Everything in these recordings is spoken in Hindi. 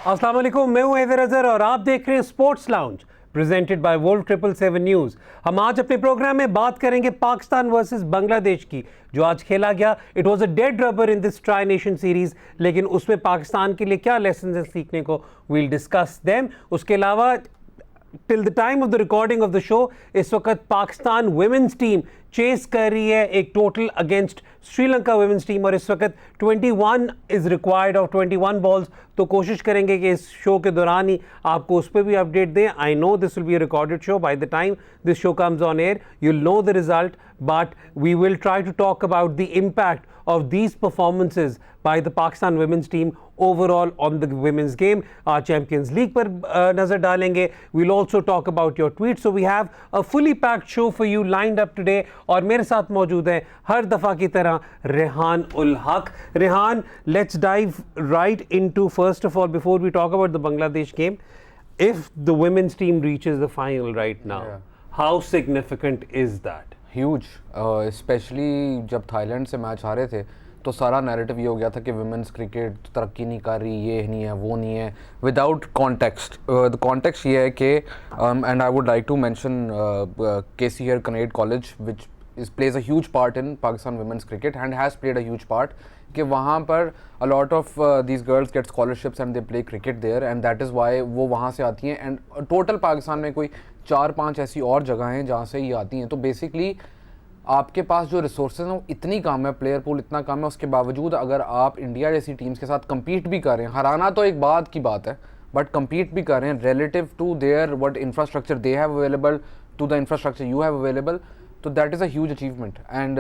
अस्सलाम वालेकुम, मैं हूं हैदर अजहर और आप देख रहे हैं Sports Lounge presented by World 777 news. हम आज अपने प्रोग्राम में बात करेंगे पाकिस्तान वर्सेस बांग्लादेश की, जो आज खेला गया। It was a dead rubber in this tri nation series, लेकिन उसमें पाकिस्तान के लिए क्या लेसन है सीखने को, वील डिस्कस देम। उसके अलावा till the time of the recording of the show इस वक्त पाकिस्तान वुमेन्स टीम चेस कर रही है एक total against Sri Lanka women's team, और इस वक्त 21 इज़ रिक्वायर्ड ऑफ 21 बॉल्स। तो कोशिश करेंगे कि इस शो के दौरान ही आपको उस पर भी अपडेट दें। I know this will be a recorded show, by the time this show comes on air you will know the result, but we will try to talk about the impact of these performances by the Pakistan women's team overall on the women's game. Champions League पर नज़र डालेंगे. We'll also talk about your tweets. So we have a fully packed show for you lined up today. और मेरे साथ मौजूद है हर दफ़ा की तरह Rehan ul Haq. Rehan, let's dive right into, first of all, before we talk about the Bangladesh game, if the women's team reaches the final right now, how significant is that? Huge, specially जब थाईलैंड से मैच हारे थे तो सारा नैरेटिव ये हो गया था कि वुमेंस क्रिकेट तरक्की नहीं कर रही, ये नहीं है, वो नहीं है, विदाउट कॉन्टेक्स्ट। द कॉन्टेक्स्ट ये है कि and I would like to mention KC Kinnaird college which plays a huge part in Pakistan women's cricket and has played a huge part, कि वहाँ पर a lot of these girls get scholarships and they play cricket there, and that is why वो वहाँ से आती हैं। and total पाकिस्तान में कोई 4-5 ऐसी और जगह हैं जहाँ से ये आती हैं। तो बेसिकली आपके पास जो रिसोर्सेज हैं वो इतनी कम है, प्लेयर पूल इतना कम है, उसके बावजूद अगर आप इंडिया जैसी टीम्स के साथ कम्पीट भी कर रहे हैं, हराना तो एक बात की बात है, बट कम्पीट भी कर रहे हैं relative to their what infrastructure they have available to the infrastructure you have available, तो that is a huge achievement. And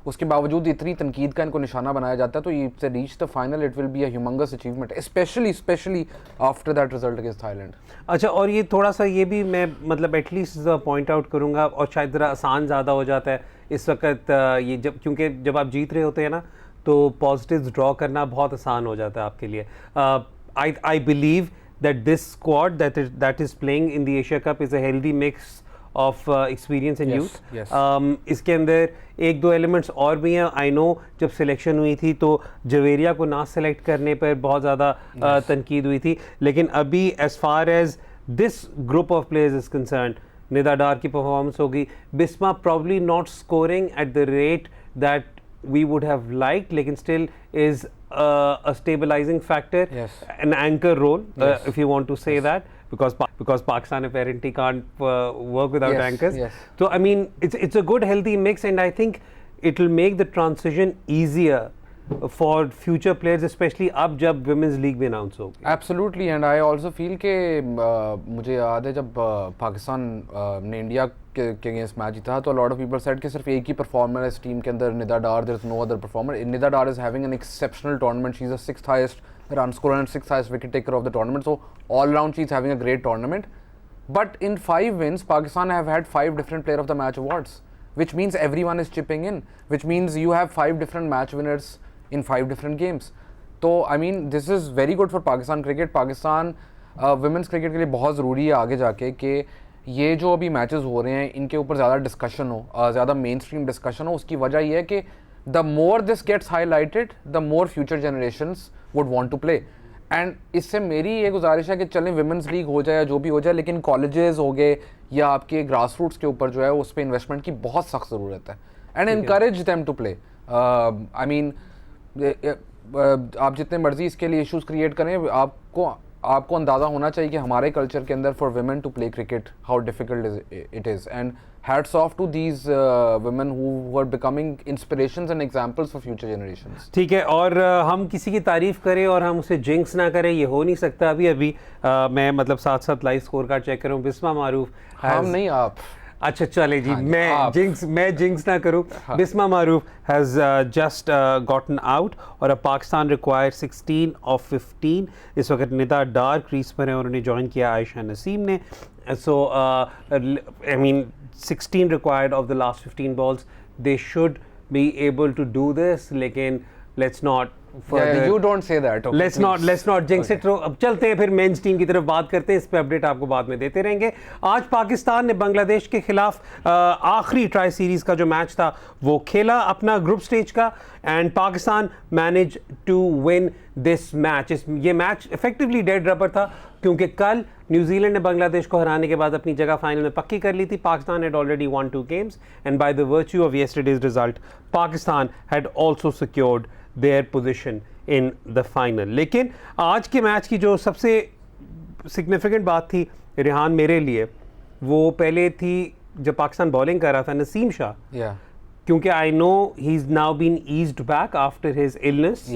उसके बावजूद इतनी तनकीद का इनको निशाना बनाया जाता है, तो ये से reach the final it will be a humongous achievement, specially after that result against Thailand. अच्छा, और ये थोड़ा सा ये भी मैं मतलब एटलीस्ट पॉइंट आउट करूँगा, और शायद ज़रा आसान ज़्यादा हो जाता है इस वक्त ये, जब क्योंकि जब आप जीत रहे होते हैं ना, तो पॉजिटिव्स ड्रॉ करना बहुत आसान हो जाता है आपके लिए। I believe that this squad that is playing in the Asia cup is a healthy mix of experience and youth. इसके अंदर एक दो एलिमेंट्स और भी हैं। आई नो जब सिलेक्शन हुई थी तो जवेरिया को ना सेलेक्ट करने पर बहुत ज़्यादा तनकीद हुई थी, लेकिन अभी as far as this group of players is concerned, Nida Dar की परफॉर्मेंस होगी, Bismah probably not scoring at the rate that we would have liked, lekin still is a stabilizing factor, an anchor role, if you want to say that, because Pakistan apparently can't work without anchors. So I mean it's a good healthy mix, and I think it will make the transition easier for future players, especially अब जब women's league भी announce होगी। Absolutely, and I also feel कि मुझे याद है जब पाकिस्तान ने इंडिया के अगेंस्ट मैच जीता तो a lot of people said कि सिर्फ एक ही परफॉर्मर है इस टीम के अंदर, निदा डार, there is no other performer. Nida Dar is having an exceptional tournament. She's the 6th highest run scorer and 6th highest wicket taker of the tournament. So all round she's having a great tournament. But in 5 wins, Pakistan have had 5 different player of the match awards, which means everyone is chipping in, which means you have 5 different match winners in 5 different games. तो I mean this is very good for Pakistan cricket. Pakistan women's cricket के लिए बहुत ज़रूरी है आगे जाके कि ये जो अभी मैचेस हो रहे हैं इनके ऊपर ज़्यादा डिस्कशन हो, ज़्यादा मेन स्ट्रीम डिस्कशन हो। उसकी वजह ये है कि the more this gets highlighted the more future generations would want to play. And इससे मेरी ये गुजारिश है कि चलें विमेंस लीग हो जाए या जो भी हो जाए, लेकिन कॉलेजेस हो गए या आपके ग्रास रूट्स के ऊपर जो है उस पर इन्वेस्टमेंट की बहुत सख्त ज़रूरत है। And encourage them to play. I mean आप जितने मर्जी इसके लिए इश्यूज क्रिएट करें, आपको अंदाज़ा होना चाहिए कि हमारे कल्चर के अंदर for women to play cricket how difficult it is. And hats off to these women who are becoming inspirations and examples for future generations. ठीक है, और हम किसी की तारीफ करें और हम उसे जिंक्स ना करें, ये हो नहीं सकता। अभी मैं मतलब साथ साथ लाइव स्कोर कार्ड चेक कर रहा हूँ। बिस्मा मारूफ, हम नहीं आप, अच्छा चले जी, मैं जिंक्स ना करूँ। बिस्मा मारूफ हैज़ जस्ट गॉटन आउट, और अब पाकिस्तान रिक्वायर 16 of 15। इस वक्त निदा डार क्रीज पर है और उन्हें ज्वाइन किया आयशा नसीम ने। So I mean 16 required off the last 15 balls, they should be able to do this, लेकिन let's not You don't say that. Okay, let's not jinx it. अब चलते हैं फिर मेंस टीम की तरफ बात करते हैं, इस पे अपडेट आपको बाद में देते रहेंगे। आज पाकिस्तान ने बांग्लादेश के खिलाफ आखिरी ट्राई सीरीज का जो मैच था वो खेला अपना ग्रुप स्टेज का, and Pakistan manage to win this match. ये मैच इफेक्टिवली डेड रबर था क्योंकि कल न्यूजीलैंड ने बांग्लादेश को हराने के बाद अपनी जगह फाइनल में पक्की कर ली थी। Pakistan had already won 2 games and by the virtue of yesterday's result Pakistan had also secured their position in the final। लेकिन आज के मैच की जो सबसे सिग्निफिकेंट बात थी रिहान मेरे लिए, वो पहले थी जब पाकिस्तान बॉलिंग कर रहा था नसीम शाह, क्योंकि I know he is now been eased back after his illness.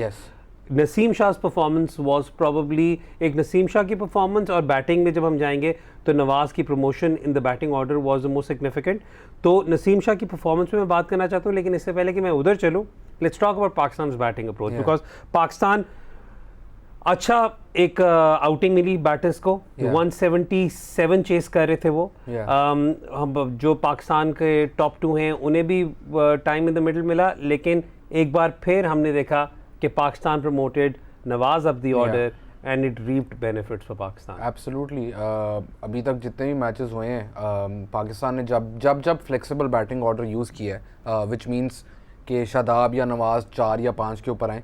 Naseem शाह's परफॉर्मेंस वाज प्रॉबली एक नसीम शाह की परफॉर्मेंस, और बैटिंग में जब हम जाएंगे तो नवाज़ की promotion in the batting order was the most significant. तो नसीम शाह की परफॉर्मेंस में मैं बात करना चाहता हूँ, लेकिन इससे पहले कि मैं उधर चलूँ, let's talk about Pakistan batting approach, because Pakistan अच्छा एक आउटिंग मिली बैटर्स को। 177 चेस कर रहे थे वो। हम जो पाकिस्तान के टॉप 2 हैं उन्हें भी टाइम इन द मिडल मिला, लेकिन एक बार फिर हमने देखा कि Pakistan promoted Nawaz up the order and it reaped benefits for Pakistan. Absolutely. अभी तक जितने भी मैचेस हुए हैं पाकिस्तान ने जब फ्लेक्सिबल बैटिंग ऑर्डर यूज़ किया है, विच मींस कि शादाब या नवाज 4 या 5 के ऊपर आए,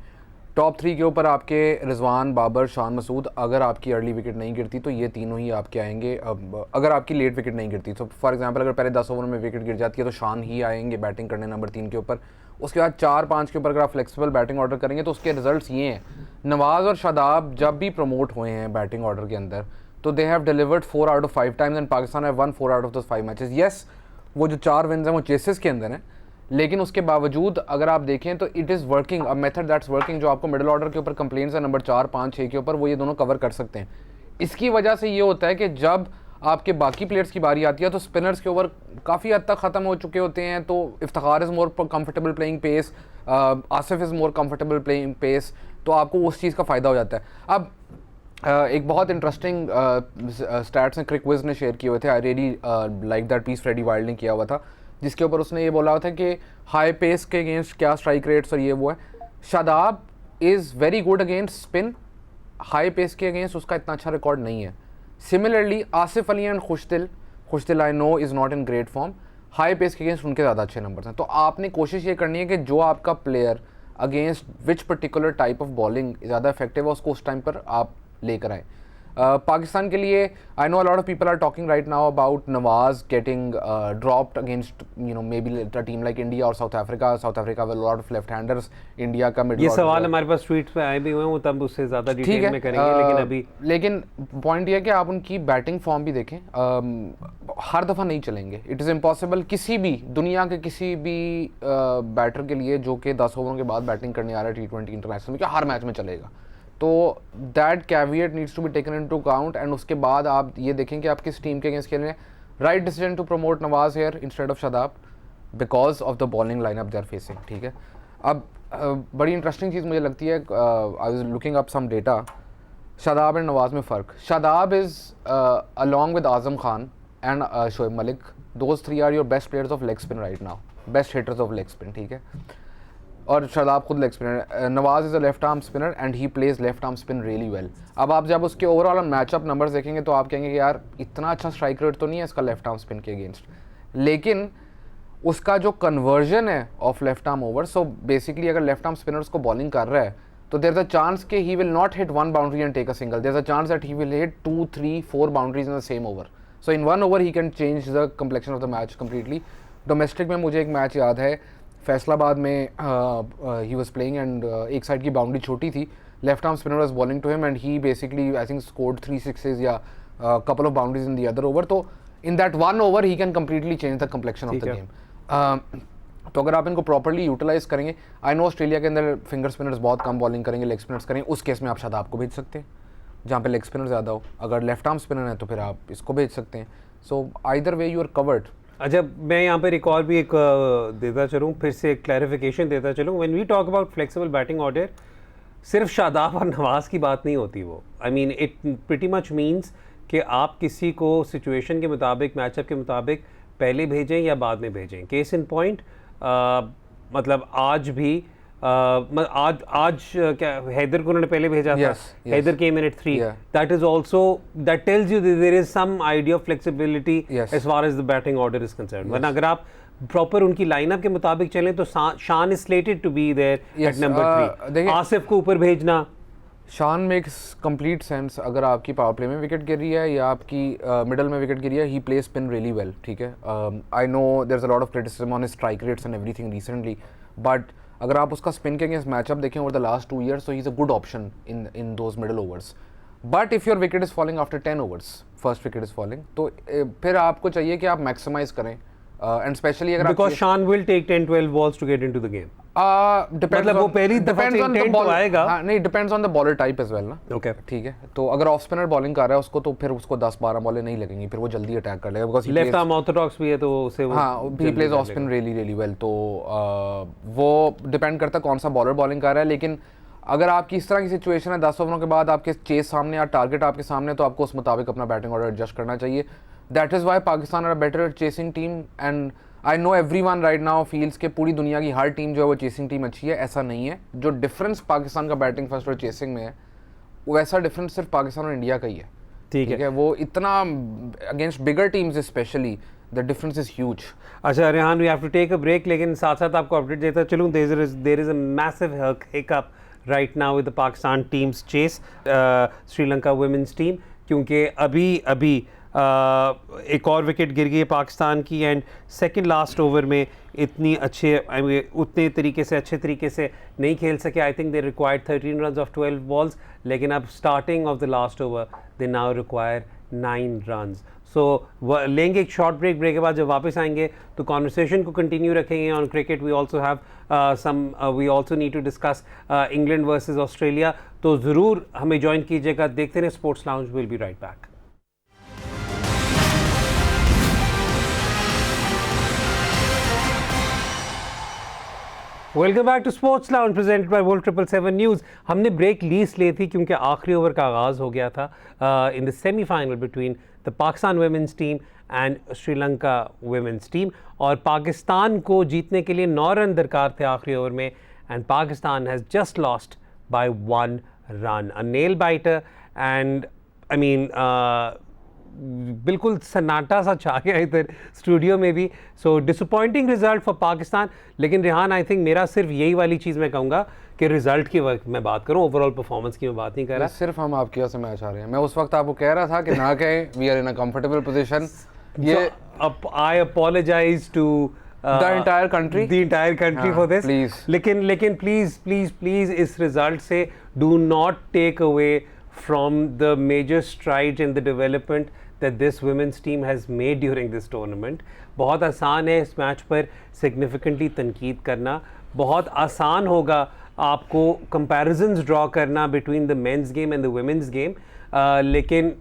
टॉप 3 के ऊपर आपके रिजवान, बाबर, शान मसूद, अगर आपकी अर्ली विकेट नहीं गिरती तो ये तीनों ही आपके आएंगे। अगर आपकी लेट विकेट नहीं गिरती तो फॉर एग्जांपल अगर पहले 10 ओवर में विकेट गिर जाती है तो शान ही आएंगे बैटिंग करने नंबर 3 के ऊपर। उसके बाद 4-5 के ऊपर अगर आप फ्लेक्सिबल बैटिंग ऑर्डर करेंगे तो उसके रिजल्ट्स ये हैं, नवाज और शादाब जब भी प्रमोट हुए हैं बैटिंग ऑर्डर के अंदर तो they have delivered 4 out of 5 times and Pakistan have one 4 out of those 5 matches. Yes, वो जो 4 विन्स हैं वो चेसेस के अंदर हैं, लेकिन उसके बावजूद अगर आप देखें तो it is working, a method that's working. जो आपको मिडिल ऑर्डर के ऊपर कंप्लेंट्स है नंबर 4, 5, 6 के ऊपर, वो ये दोनों कवर कर सकते हैं। इसकी वजह से ये होता है कि जब आपके बाकी प्लेयर्स की बारी आती है तो स्पिनर्स के ओवर काफ़ी हद तक ख़त्म हो चुके होते हैं, तो Iftikhar is more comfortable playing pace, Asif is more comfortable playing pace, तो आपको उस चीज़ का फ़ायदा हो जाता है। अब एक बहुत इंटरेस्टिंग स्टैट्स हैं क्रिक विज ने शेयर किए हुए थे, I really like that piece Freddie Wilde ने किया हुआ था, जिसके ऊपर उसने ये बोला हुआ था कि हाई पेस के अगेंस्ट क्या स्ट्राइक रेट्स और ये वो है। Shadab is very good against spin, high pace के अगेंस्ट उसका इतना अच्छा रिकॉर्ड नहीं है। Similarly Asif Ali and Khushdil I know is not in great form, high pace के अगेंस्ट उनके ज़्यादा अच्छे नंबर्स हैं। तो आपने कोशिश ये करनी है कि जो आपका player against which particular type of bowling ज़्यादा इफेक्टिव है उसको उस टाइम पर आप लेकर आएँ। पाकिस्तान के लिए I know a lot of people are talking right now about Nawaz getting dropped against maybe a team like India और South Africa with lot of left handers, India का मिड। ये सवाल हमारे पास ट्वीट्स पे आए भी हुए हैं, वो तब उससे ज़्यादा डिटेल में करेंगे, लेकिन पॉइंट ये है कि आप उनकी बैटिंग फॉर्म भी देखें, हर दफ़ा नहीं चलेंगे। इट इज़ इम्पॉसिबल किसी भी दुनिया के किसी भी बैटर के लिए जो कि 10 ओवरों के बाद बैटिंग करने आ रहा है T20 इंटरनेशनल में, क्या हर मैच में चलेगा। तो that caveat needs to be taken into account, and उसके बाद आप ये देखें कि आप किस टीम के अगेंस्ट खेल रहे हैं। Right decision to promote Nawaz here instead of Shadab because of the bowling lineup they are facing. ठीक है, अब बड़ी इंटरेस्टिंग चीज़ मुझे लगती है, I was looking up some data, Shadab and Nawaz में फ़र्क। Shadab is along with Azam Khan and Shoaib Malik, those 3 are your best players of leg spin right now, best hitters of leg spin. ठीक है, और शादाब खुद leg spinner. Nawaz is a left arm spinner and he plays left arm spin really well. अब आप जब उसके ओवरऑल मैचअप नंबर्स देखेंगे तो आप कहेंगे कि यार इतना अच्छा स्ट्राइक रेट तो नहीं है इसका लेफ्ट आर्म स्पिन के अगेंस्ट, लेकिन उसका जो कन्वर्जन है off left arm over, so basically अगर लेफ्ट आर्म स्पिनर उसको बॉलिंग कर रहा है तो देयर इज अ चांस कि he will not hit 1 boundary and take a single, there is a chance that he will hit 2, 3, 4 boundaries in the same over. So in 1 over he can change the complexion of the match completely. Domestic में मुझे एक मैच याद है, फैसलाबाद में ही वाज प्लेइंग एंड एक साइड की बाउंड्री छोटी थी, left arm spinner was bowling to him and he basically I think scored 3 sixes या couple of boundaries in the other over. तो in that 1 over he can completely change the complexion of the game. तो अगर आप इनको प्रॉपर्ली यूटिलाइज करेंगे, आई नो ऑस्ट्रेलिया के अंदर फिंगर स्पिनर्स बहुत कम बॉलिंग करेंगे, लेग स्पिनर्स करेंगे, उस केस में आप शादाब को भेज सकते हैं जहाँ पे लेग स्पिनर ज़्यादा हो। अगर लेफ्ट आर्म स्पिनर है तो फिर आप इसको भेज सकते हैं। So either way you are covered. अच्छा, मैं यहाँ पर एक और भी एक देता चलूँ, फिर से एक क्लैरिफिकेशन देता चलूँ। When we talk about flexible batting order, सिर्फ शादाब और नवाज की बात नहीं होती वो। I mean it pretty much means कि आप किसी को सिचुएशन के मुताबिक, मैचअप के मुताबिक पहले भेजें या बाद में भेजें। केस इन पॉइंट, मतलब आज भी आज क्या हैदर को उन्होंने पहले भेजा था. Yes, yes. Haider came in at 3. Yeah. That is also, that tells you that there is some idea of flexibility Yes. as far as the batting order is concerned. वरना अगर आप प्रॉपर उनकी लाइनअप के मुताबिक चलें तो शान is slated to be there Yes, at number 3. देखिए- आसिफ को ऊपर भेजना. शान मेक्स कंप्लीट सेंस. अगर आपकी पावर प्ले में विकेट गिर रही है या आपकी मिडल में विकेट गिरी है, he play spin really well. ठीक है, I know there is a lot of criticism on his strike rates and everything recently, but अगर आप उसका स्पिन के अगेंस्ट मैचअप देखें over the last 2 years, so he's a good option in those middle overs. But if your wicket is falling after 10 overs, first wicket is falling, तो फिर आपको चाहिए कि आप मैक्सिमाइज करें, एंड स्पेशली अगर Because Shan will take 10-12 balls to get into the game. मतलब वो पहली दफा से intent तो आएगा. नहीं, depends on the bowler type as well ना. Okay. ठीक है, तो अगर ऑफ स्पिनर बॉलिंग कर रहा है उसको, तो फिर उसको 10-12 बॉलें नहीं लगेंगी, फिर वो जल्दी अटैक कर लेगा. बिकॉज लेफ्ट आर्म ऑर्थोडॉक्स भी है तो उसे वो हाँ, he plays off spin really well. तो वो डिपेंड करता है कौन सा बॉलर बॉलिंग कर रहा है. लेकिन अगर आपकी इस तरह की सिचुएशन है 10 ओवरों के बाद आपके चेस सामने या टारगेट आपके सामने, तो आपको उस मुताबिक अपना बैटिंग ऑर्डर एडजस्ट करना चाहिए. That is why Pakistan are better chasing team. And I know everyone right now feels के पूरी दुनिया की हर टीम जो है वो चेसिंग टीम अच्छी है. ऐसा नहीं है. जो डिफरेंस पाकिस्तान का बैटिंग फर्स्ट और चेसिंग में है, वैसा डिफरेंस सिर्फ पाकिस्तान और इंडिया का ही है. ठीक है. वो इतना against bigger teams especially the difference is huge. अच्छा Rehan, we have to take a break, लेकिन साथ साथ आपको अपडेट देता चलूँ. There is a massive hiccup right now with the Pakistan team's chase Sri Lanka women's team, क्योंकि अभी एक और विकेट गिर गई है पाकिस्तान की. एंड सेकंड लास्ट ओवर में इतनी उतने तरीके से अच्छे तरीके से नहीं खेल सके. I think they required 13 runs off 12 balls, लेकिन अब starting off the last over they now require 9 runs. So लेंगे एक शॉर्ट ब्रेक के बाद जब वापस आएंगे तो कॉन्वर्सेशन को कंटिन्यू रखेंगे on cricket. We also have we also need to discuss England versus Australia. तो ज़रूर हमें ज्वाइन कीजिएगा. देखते रहें Sports Lounge. Will be right back. Welcome back to Sports Lounge presented by World 777 News. हमने ब्रेक ली इसलिए थी क्योंकि आखिरी ओवर का आगाज़ हो गया था in the semifinal between the Pakistan women's team and Sri Lanka women's team. और पाकिस्तान को जीतने के लिए 9 रन दरकार थे आखिरी ओवर में, and Pakistan has just lost by 1 run. A nail biter. And I mean बिल्कुल सन्नाटा सा छा गया इधर स्टूडियो में भी. So disappointing result for Pakistan. लेकिन रेहान, आई थिंक मेरा सिर्फ यही वाली चीज़ मैं कहूँगा कि रिजल्ट की वक्त मैं बात करूँ, ओवरऑल परफॉर्मेंस की मैं बात नहीं कर रहा. सिर्फ हम आपकी वजह से मैच आ रहे हैं. मैं उस वक्त आपको कह रहा था कि ना कहें. We are in a comfortable position. ये I apologise to the entire country for this. Please. लेकिन प्लीज इस रिजल्ट से do not take away from the major strides in the development that this women's team has made during this tournament. बहुत आसान है इस मैच पर significantly तनकीद करना. बहुत आसान होगा आपको comparisons draw करना between the men's game and the women's game. लेकिन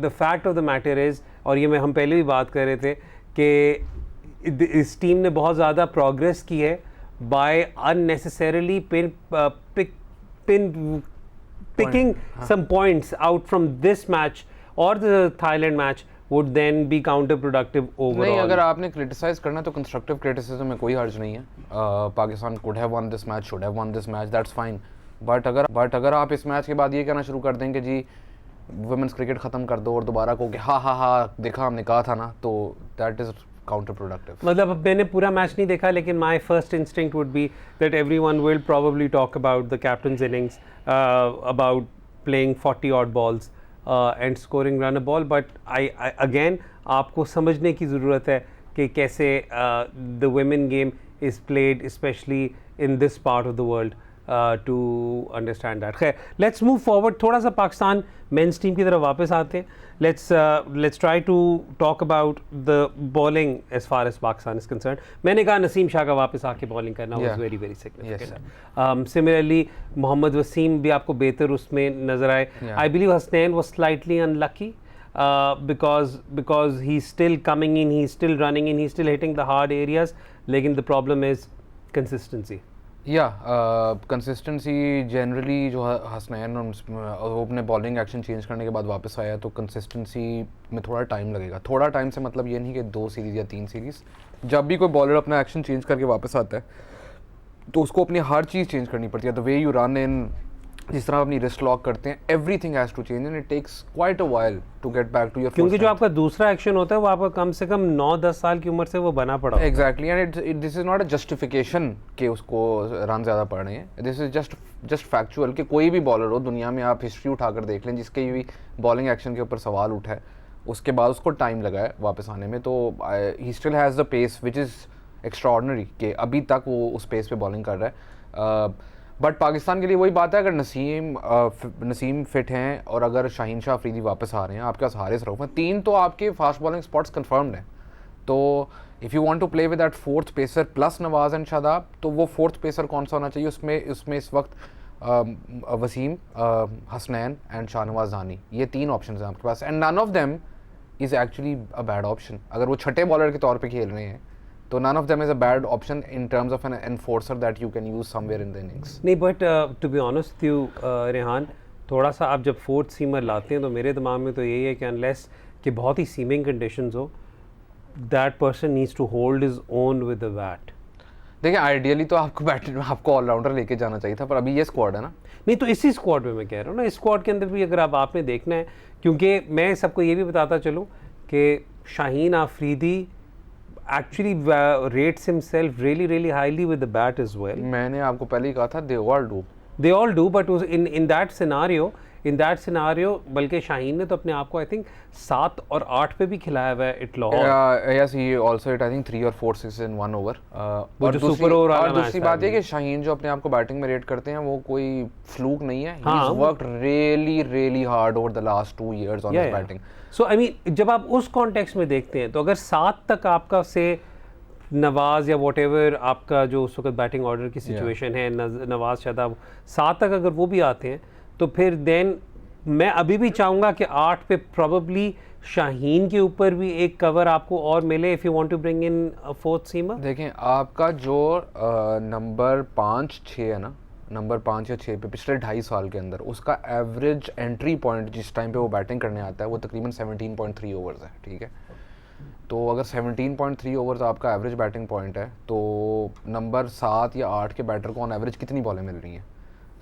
the fact of the matter is, और ये हम पहले भी बात कर रहे थे कि इस टीम ने बहुत ज़्यादा progress की है by unnecessarily picking some points out from this match or the Thailand match would then be counterproductive overall. नहीं, अगर आपने क्रिटिसाइज करना तो कंस्ट्रक्टिव क्रिटिसिज्म में कोई हर्ज नहीं है. Pakistan could have won this match, should have won this match, that's fine. But अगर आप इस मैच के बाद ये कहना शुरू कर देंगे जी वुमेन्स क्रिकेट ख़त्म कर दो और दोबारा कहो कि हाँ देखा हमने कहा था ना, तो दैट इज़ counterproductive. मतलब अब मैंने पूरा मैच नहीं देखा, लेकिन my first instinct would be that everyone will probably talk about the captain's innings, about playing 40 odd balls and scoring run a ball. But I again आपको समझने की ज़रूरत है कि कैसे the women game is played, especially in this part of the world. To understand that. खैर, let's move forward. थोड़ा सा पाकिस्तान men's team की तरफ वापस आते हैं. Let's try to talk about the bowling as far as Pakistan is concerned. मैंने कहा नसीम शाह का वापस आके bowling करना was very very significant. Similarly, Mohammad Wasim भी आपको बेहतर उसमें नजर आए. I believe Hasnain was slightly unlucky. Because he's still coming in, he's still running in, he's still hitting the hard areas. लेकिन the problem is consistency. Consistency generally जो हसनैन वो अपने बॉलिंग एक्शन चेंज करने के बाद वापस आया, तो कंसिस्टेंसी में थोड़ा टाइम लगेगा. थोड़ा टाइम से मतलब ये नहीं कि 2 सीरीज़ या 3 सीरीज़. जब भी कोई बॉलर अपना एक्शन चेंज करके वापस आता है तो उसको अपनी हर चीज़ चेंज करनी पड़ती है, the way you run in, जिस तरह अपनी रिस्ट लॉक करते हैं, everything has to change and it takes quite a while to get back to your, क्योंकि जो आपका दूसरा एक्शन होता है वो आपका कम से कम 9-10 साल की उम्र से वो बना पड़ा होता है। Exactly, and this is not a justification कि उसको रन ज़्यादा पड़ रहे हैं, दिस इज जस्ट फैक्चुअल कि कोई भी बॉलर हो दुनिया में, आप हिस्ट्री उठाकर देख लें, जिसके भी बॉलिंग एक्शन के ऊपर सवाल उठा है उसके बाद उसको टाइम लगा है वापस आने में, तो he still has the pace which is extraordinary कि अभी तक वो उस पेस पे बॉलिंग कर रहा है। बट पाकिस्तान के लिए वही बात है, अगर नसीम फिट हैं और अगर शाहीन शाह अफरीदी वापस आ रहे हैं, आपके पास हारिस रऊफ हैं, 3 तो आपके फास्ट बॉलिंग स्पॉट्स कंफर्म्ड हैं। तो if you want to play with that fourth pacer plus Nawaz and Shadab, तो वो फोर्थ पेसर कौन सा होना चाहिए? उसमें इस वक्त वसीम, हसनैन एंड शाहनवाज जानी, ये 3 ऑप्शन हैं आपके पास, and none of them is actually a bad option. अगर वो छठे बॉलर के तौर पर खेल रहे हैं तो none of them is a bad option in terms of an enforcer that you can use somewhere in the innings. नहीं, but to be honest you Rehan, थोड़ा सा आप जब फोर्थ सीमर लाते हैं तो मेरे दिमाग में तो यही है कि अनलेस कि बहुत ही सीमिंग कंडीशंस हो, that person needs to hold his own with the bat. देखिए आइडियली तो आपको ऑलराउंडर लेके जाना चाहिए था, पर अभी ये स्क्वाड है ना। नहीं, तो इसी स्क्वाड में मैं कह रहा हूँ ना, इस स्क्वाड के अंदर भी अगर आपने देखना है, क्योंकि मैं सबको ये भी बताता चलूँ कि Shaheen Afridi actually rates himself really highly with the bat as well. मैंने आपको पहले ही कहा था they all do, but in that scenario बल्कि शाहीन ने तो अपने आप को आई थिंक 7 और 8 पे भी खिलाया हुआ है it Lahore. yes he also hit I think 3 or 4 6 in 1 over। वो जो सुपर ओवर वाला, और दूसरी बात ये कि शाहीन जो अपने आप को बैटिंग में रेट करते हैं वो कोई फ्लूक नहीं है, he has worked really hard over the last 2 years on his batting। So I mean जब आप उस कॉन्टेक्स्ट में देखते हैं तो अगर 7 तक आपका से नवाज या वॉट एवर आपका जो उस वक्त बैटिंग ऑर्डर की सिचुएशन है, नवाज शादाब 7 तक अगर वो भी आते हैं तो फिर देन मैं अभी भी चाहूँगा कि 8 पे प्रॉबली शाहीन के ऊपर भी एक कवर आपको और मिले if you want to bring in fourth seamer. देखें आपका जो नंबर 5-6 है ना, नंबर 5 या 6 पे पिछले 2.5 साल के अंदर उसका एवरेज एंट्री पॉइंट जिस टाइम पे वो बैटिंग करने आता है वो तकरीबन 17.3 ओवर्स है, ठीक है। तो अगर 17.3 ओवर्स आपका एवरेज बैटिंग पॉइंट है तो नंबर 7 या 8 के बैटर को ऑन एवरेज कितनी बॉलें मिल रही हैं?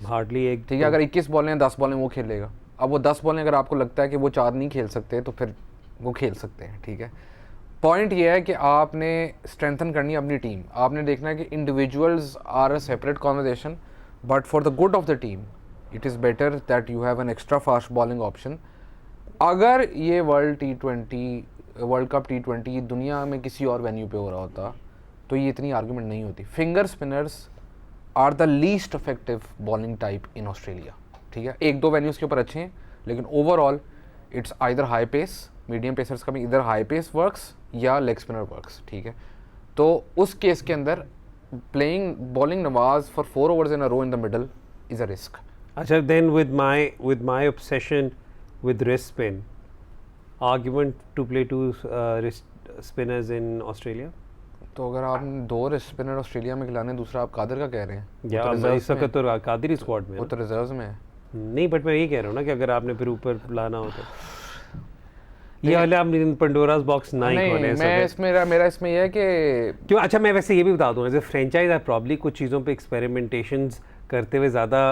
हार्डली एक, ठीक है। अगर 21 बॉलें 10 बॉलें वो खेलेगा, अब वो 10 बॉलें अगर आपको लगता है कि वो 4 नहीं खेल सकते तो फिर वो खेल सकते हैं, ठीक है। पॉइंट ये है कि आपने स्ट्रेंथन करनी है अपनी टीम, आपने देखना है कि individuals are a separate conversation, but for the good of the team it is better that you have an extra fast bowling option. अगर ये वर्ल्ड कप T20 दुनिया में किसी और वेन्यू पे हो रहा होता तो ये इतनी आर्गूमेंट नहीं होती। Finger spinners are the least effective bowling type in Australia, ठीक है। 1-2 वेन्यूज़ के ऊपर अच्छे हैं लेकिन overall it's either high pace, medium pacers का भी इधर हाई पेस वर्क्स या लेग स्पिनर वर्क्स, ठीक है। तो उस केस के अंदर playing bowling Nawaz for 4 overs in a row in the middle is a risk. अच्छा, then with my obsession with wrist spin, argument to play 2 wrist spinners in Australia? तो अगर आप 2 रिस्ट स्पिनर ऑस्ट्रेलिया में खिलाने, दूसरा आप कादिर का कह रहे हैं, या इस वक्त तो कादिर स्क्वाड में, वो तो रिजर्व्स में है। नहीं, बट मैं यही कह रहा हूँ ना कि अगर आपने फिर ऊपर लाना हो तो ये वाले आप पंडोरास बॉक्स नहीं खोले। मेरा इसमें यह है कि क्यों, अच्छा मैं वैसे ये भी बता दूँ, एज ए फ्रेंचाइज आप प्रॉब्ली कुछ चीज़ों पे एक्सपेरिमेंटेशंस करते हुए ज़्यादा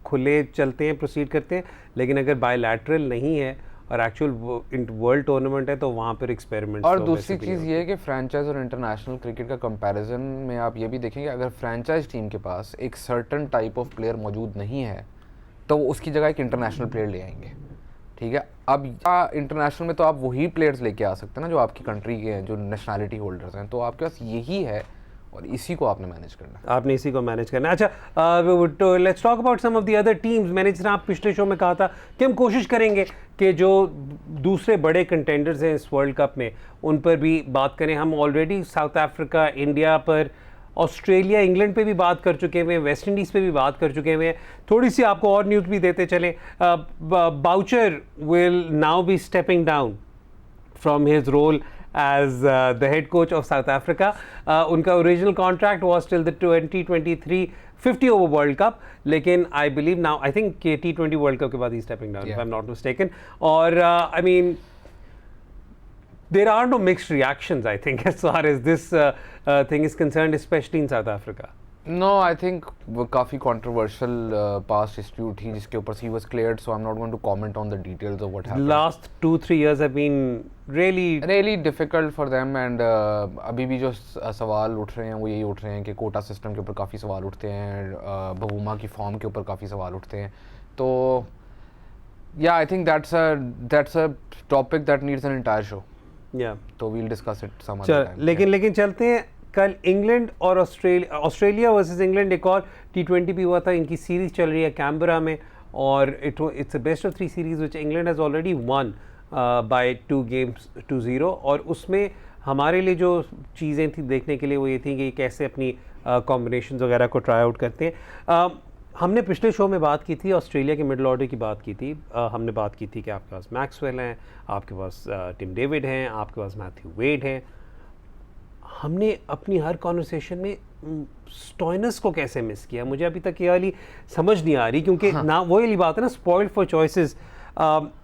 खुले चलते हैं, प्रोसीड करते हैं, लेकिन अगर बायलैटरल नहीं है और एक्चुअल वर्ल्ड टूर्नामेंट है तो वहाँ पर एक्सपेरिमेंट। और दूसरी चीज़ ये है कि फ्रेंचाइज और इंटरनेशनल क्रिकेट का कंपैरिजन में आप ये भी देखेंगे, अगर फ्रेंचाइज टीम के पास एक सर्टन टाइप ऑफ प्लेयर मौजूद नहीं है तो उसकी जगह एक इंटरनेशनल प्लेयर ले आएंगे, ठीक है। अब इंटरनेशनल में तो आप वही प्लेयर्स लेके आ सकते हैं ना जो आपकी कंट्री के हैं, जो नेशनैलिटी होल्डर्स हैं, तो आपके पास यही है और इसी को आपने मैनेज करना है। आपने इसी को मैनेज करना है। अच्छा, let's talk about some of the other teams. मैंने जिस तरह आप पिछले शो में कहा था कि हम कोशिश करेंगे कि जो दूसरे बड़े कंटेंडर्स हैं इस वर्ल्ड कप में उन पर भी बात करें। हम ऑलरेडी साउथ अफ्रीका, इंडिया पर, ऑस्ट्रेलिया, इंग्लैंड पे भी बात कर चुके हुए हैं, वेस्ट इंडीज़ पे भी बात कर चुके हुए हैं। थोड़ी सी आपको और न्यूज़ भी देते चलें। Boucher will now be stepping down from his role as the head coach of South Africa. उनका original contract was till the 2023 50 over World Cup, लेकिन I believe now I think T20 World Cup के बाद he's stepping down, if I'm not mistaken. और I mean there are no mixed reactions I think as far as this thing is concerned, especially in South Africa. No I think वो काफ़ी कंट्रोवर्शियल पास्ट हिस्ट्री उठी जिसके ऊपर he was cleared, so I am not going to comment on the details of what happened. Last 2-3 years have been really difficult for them and अभी भी जो सवाल उठ रहे हैं वो यही उठ रहे हैं कि कोटा सिस्टम के ऊपर काफ़ी सवाल उठते हैं, बबूमा की फॉर्म के ऊपर काफ़ी सवाल उठते हैं. तो या I think that's a topic that needs an entire show. yeah. तो वील डिस्कस इट सम चल अदर टाइम. लेकिन चलते हैं. कल इंग्लैंड और ऑस्ट्रेलिया वर्सेस इंग्लैंड एक और T20 भी हुआ था. इनकी सीरीज चल रही है कैनबरा में और it's a best of 3 series which England has already one by 2-0 और उसमें हमारे लिए जो चीज़ें थी देखने के लिए वो ये थी कि कैसे अपनी कॉम्बिनेशन वगैरह को ट्राई आउट करते हैं. हमने पिछले शो में बात की थी ऑस्ट्रेलिया के मिडल ऑर्डर की बात की थी. हमने बात की थी कि आपके पास मैक्सवेल हैं, आपके पास टिम डेविड हैं, आपके पास मैथ्यू वेड हैं. हमने अपनी हर कॉन्वर्सेशन में स्टॉइनस को कैसे मिस किया, मुझे अभी तक ये वाली समझ नहीं आ रही क्योंकि ना वो वाली बात है ना, spoiled for choices.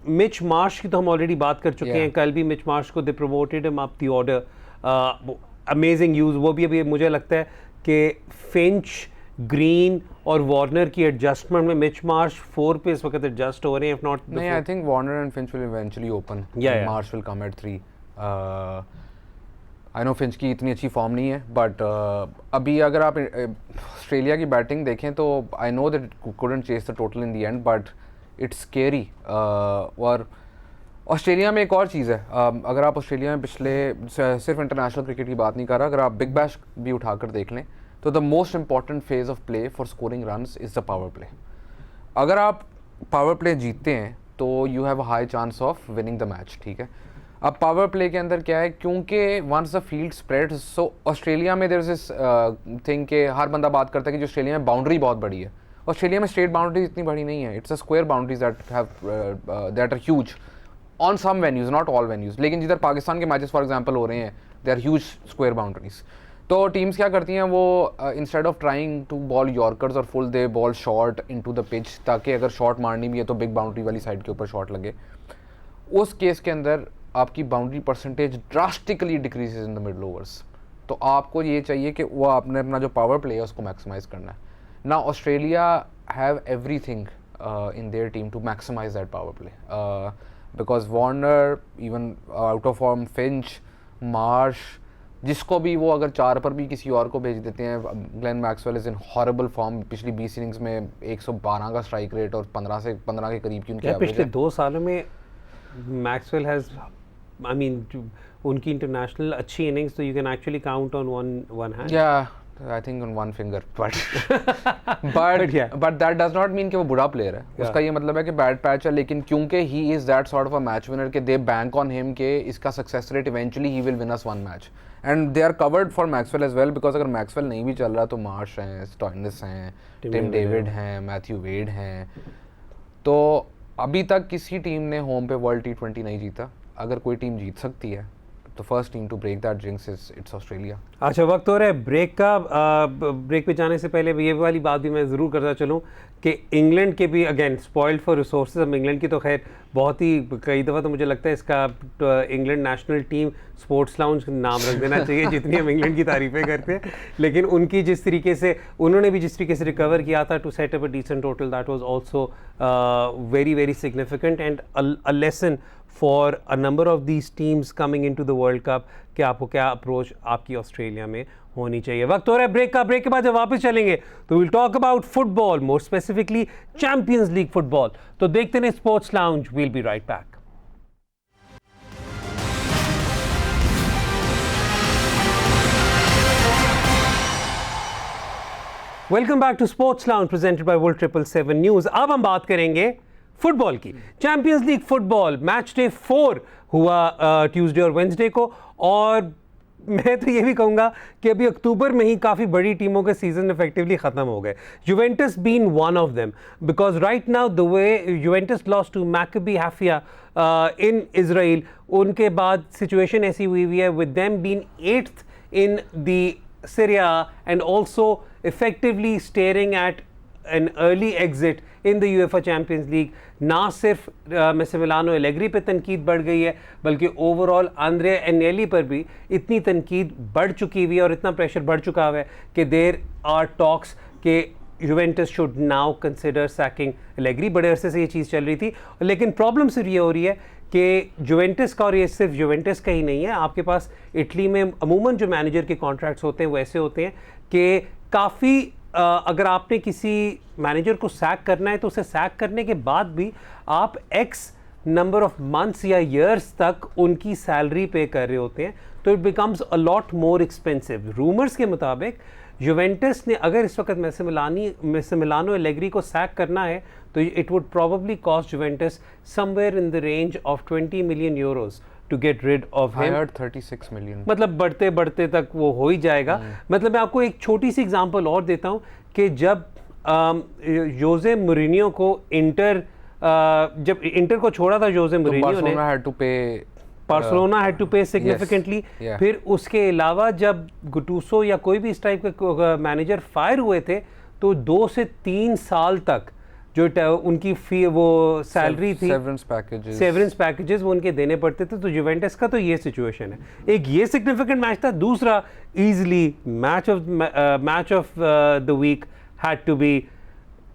Mitch Marsh की तो हम ऑलरेडी बात कर चुके हैं. कल भी मिच मार्श को they promoted him up the order. Amazing use. वो भी अभी मुझे लगता है कि फिंच, ग्रीन और वार्नर की एडजस्टमेंट में मिच मार्श 4 पे इस वक्त एडजस्ट हो रहे हैं. इफ नॉट नहीं, I think Warner and Finch will eventually open. Marsh will come at 3. I know Finch की इतनी अच्छी फॉर्म नहीं है बट अभी अगर आप ऑस्ट्रेलिया की बैटिंग देखें तो I know that couldn't chase the total in the end but it's scary. और ऑस्ट्रेलिया में एक और चीज़ है, अगर आप ऑस्ट्रेलिया में पिछले सिर्फ इंटरनेशनल क्रिकेट की बात नहीं कर रहा, अगर आप बिग बैश भी उठाकर देख लें तो the most important phase of play for scoring runs is the power play. अगर आप पावर प्ले जीतते हैं तो you have a high chance of winning the match. ठीक है, अब पावर प्ले के अंदर क्या है, क्योंकि once the field spread, so Australia में देयर इज दिस थिंग कि हर बंदा बात करता है कि जो ऑस्ट्रेलिया में बाउंड्री बहुत बड़ी है. ऑस्ट्रेलिया में स्टेट बाउंड्री इतनी बड़ी नहीं है. It's a square boundaries that are huge on some venues, not all venues. लेकिन जिधर पाकिस्तान के मैचेस फॉर एग्जांपल हो रहे हैं they are huge square boundaries. तो टीम्स क्या करती हैं, वो instead of trying to bowl yorkers और full they bowl short into the pitch, ताकि अगर शॉट मारनी भी है तो बिग बाउंड्री वाली साइड के ऊपर शॉट लगे. उस केस के अंदर आपकी boundary percentage drastically decreases in the middle overs. तो आपको ये चाहिए कि वो आपने अपना जो पावर प्ले है उसको मैक्सिमाइज करना है. ना Australia have everything in their team to maximise that power play because Warner, even out of form Finch, Marsh, जिसको भी वो अगर 4 पर भी किसी और को भेज देते हैं. Glenn Maxwell is in horrible form. पिछली 20 इनिंग्स में 112 का स्ट्राइक रेट और 15 के करीब की उनकी एवरेज है. पिछले 2 सालों में मैक्सवेल हैज़, आई मीन उनकी इंटरनेशनल अच्छी इनिंग्स तो you can actually count on one hand. या I think on one finger but that does not mean कि वो बुरा प्लेयर है. उसका ये मतलब है कि बैड पैच है, लेकिन क्योंकि he is that sort of a match winner कि दे बैंक ऑन हिम कि इसका success rate eventually he will win us one match. And they are covered for Maxwell as well because अगर मैक्सवेल नहीं भी चल रहा तो मार्श हैं, स्टॉइनिस हैं, टिम डेविड हैं, मैथ्यू वेड हैं. तो अभी तक किसी टीम ने होम पे वर्ल्ड T20 नहीं जीता. अगर कोई टीम जीत सकती है तो first team to break that jinx is it's Australia. अच्छा, वक्त हो रहा है ब्रेक का. ब्रेक पे जाने से पहले ये वाली बात भी मैं ज़रूर करता चलूँ कि इंग्लैंड के भी अगेन स्पॉइल्ड फॉर रिसोर्सेज. अब इंग्लैंड की तो खैर बहुत ही कई दफ़ा तो मुझे लगता है इसका England national team sports lounge नाम रख देना चाहिए जितनी हम इंग्लैंड की तारीफ़ें करते हैं. लेकिन उनकी जिस तरीके से उन्होंने भी जिस तरीके से रिकवर किया था to set up a decent total, that was also very very significant and a lesson for a number of these teams coming into the World Cup कि आपको क्या अप्रोच आपकी ऑस्ट्रेलिया में होनी चाहिए. वक्त हो रहा है ब्रेक का. ब्रेक के बाद जब वापस चलेंगे तो will talk about football, more specifically Champions League football. तो देखते हैं Sports Lounge. Will be right back. Welcome back to Sports Lounge presented by World 777 News. अब हम बात करेंगे फुटबॉल की. Champions League football match day 4 हुआ ट्यूसडे और वेंसडे को, और मैं तो ये भी कहूँगा कि अभी अक्टूबर में ही काफ़ी बड़ी टीमों के सीजन इफेक्टिवली ख़त्म हो गए. Juventus been one of them because right now the way Juventus lost to Maccabi Haifa in Israel, उनके बाद सिचुएशन ऐसी हुई है with them been 8th in the Syria and also effectively staring at an early exit in the UEFA Champions League. ना सिर्फ मैसिमिलियानो एलेग्री पे तनकीद बढ़ गई है, बल्कि ओवरऑल आंद्रे एनेली पर भी इतनी तनकीद बढ़ चुकी हुई है और इतना प्रेशर बढ़ चुका हुआ है कि देर आर टॉक्स के Juventus should now consider sacking Allegri. बड़े अरसे से ये चीज़ चल रही थी, लेकिन प्रॉब्लम सिर्फ ये हो रही है कि जुवेंटस का, और ये सिर्फ जुवेंटस का ही नहीं है, आपके पास इटली में अमूमन जो मैनेजर के कॉन्ट्रैक्ट्स होते हैं वो ऐसे होते हैं कि काफ़ी अगर आपने किसी मैनेजर को सैक करना है तो उसे सैक करने के बाद भी आप एक्स नंबर ऑफ मंथ्स या ईयर्स तक उनकी सैलरी पे कर रहे होते हैं, तो it becomes a lot more expensive. Rumours के मुताबिक जुवेंटस ने अगर इस वक्त मैसिमिलियानो एलेग्री को सैक करना है तो it would probably cost Juventus somewhere in the range of 20 million euros to get rid of him. 36 million, मतलब बढ़ते बढ़ते तक वो हो ही जाएगा. मतलब मैं आपको एक छोटी सी एग्जांपल और देता हूँ कि जब जोसे मूरिन्हो को जब इंटर को छोड़ा था जोसे मूरिन्हो ने, बार्सिलोना हैड टू पे सिग्निफिकेंटली. फिर उसके अलावा जब गुटूसो या कोई भी इस टाइप का मैनेजर फायर हुए थे तो 2 से 3 साल तक जो उनकी फी वो सैलरी थी, सेवरेंस पैकेजेस वो उनके देने पड़ते थे. तो जुवेंटस का तो ये सिचुएशन है. एक ये सिग्निफिकेंट मैच था. दूसरा easily match of the week had to be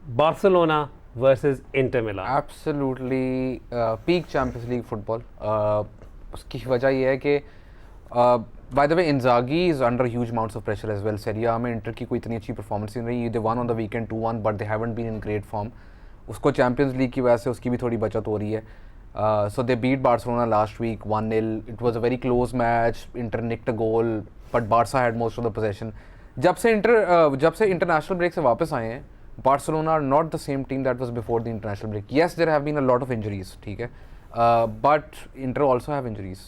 Barcelona versus Inter Milan. Absolutely peak Champions League football. उसकी वजह ये है कि by the way Inzaghi is under huge amounts of pressure as well. Serie A में इंटर की कोई इतनी अच्छी परफॉर्मेंस नहीं रही. They won on the weekend 2-1 but they haven't been in great form. उसको चैंपियंस लीग की वजह से उसकी भी थोड़ी बचत हो रही है. So they beat Barcelona last week 1-0. It was a very close match. Inter nicked a goal but Barça had most of the possession. जब से इंटरनेशनल ब्रेक से वापस आए हैं, Barcelona are not the same team that was before the international break. Yes there have been a lot of injuries, ठीक है, but Inter also have injuries,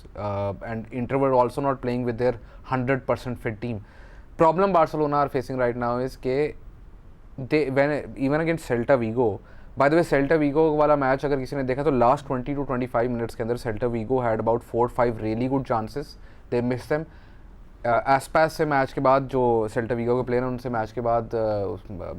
and Inter were also not playing with their 100% fit team. Problem Barcelona are facing right now is कि when even against Celta Vigo, by the way Celta Vigo वाला मैच अगर किसी ने देखा तो last 20 to 25 minutes के अंदर Celta Vigo had about 4-5 really good chances. They missed them. एस्पास से मैच के बाद जो सेल्टा वीगो के प्लेयर हैं उनसे मैच के बाद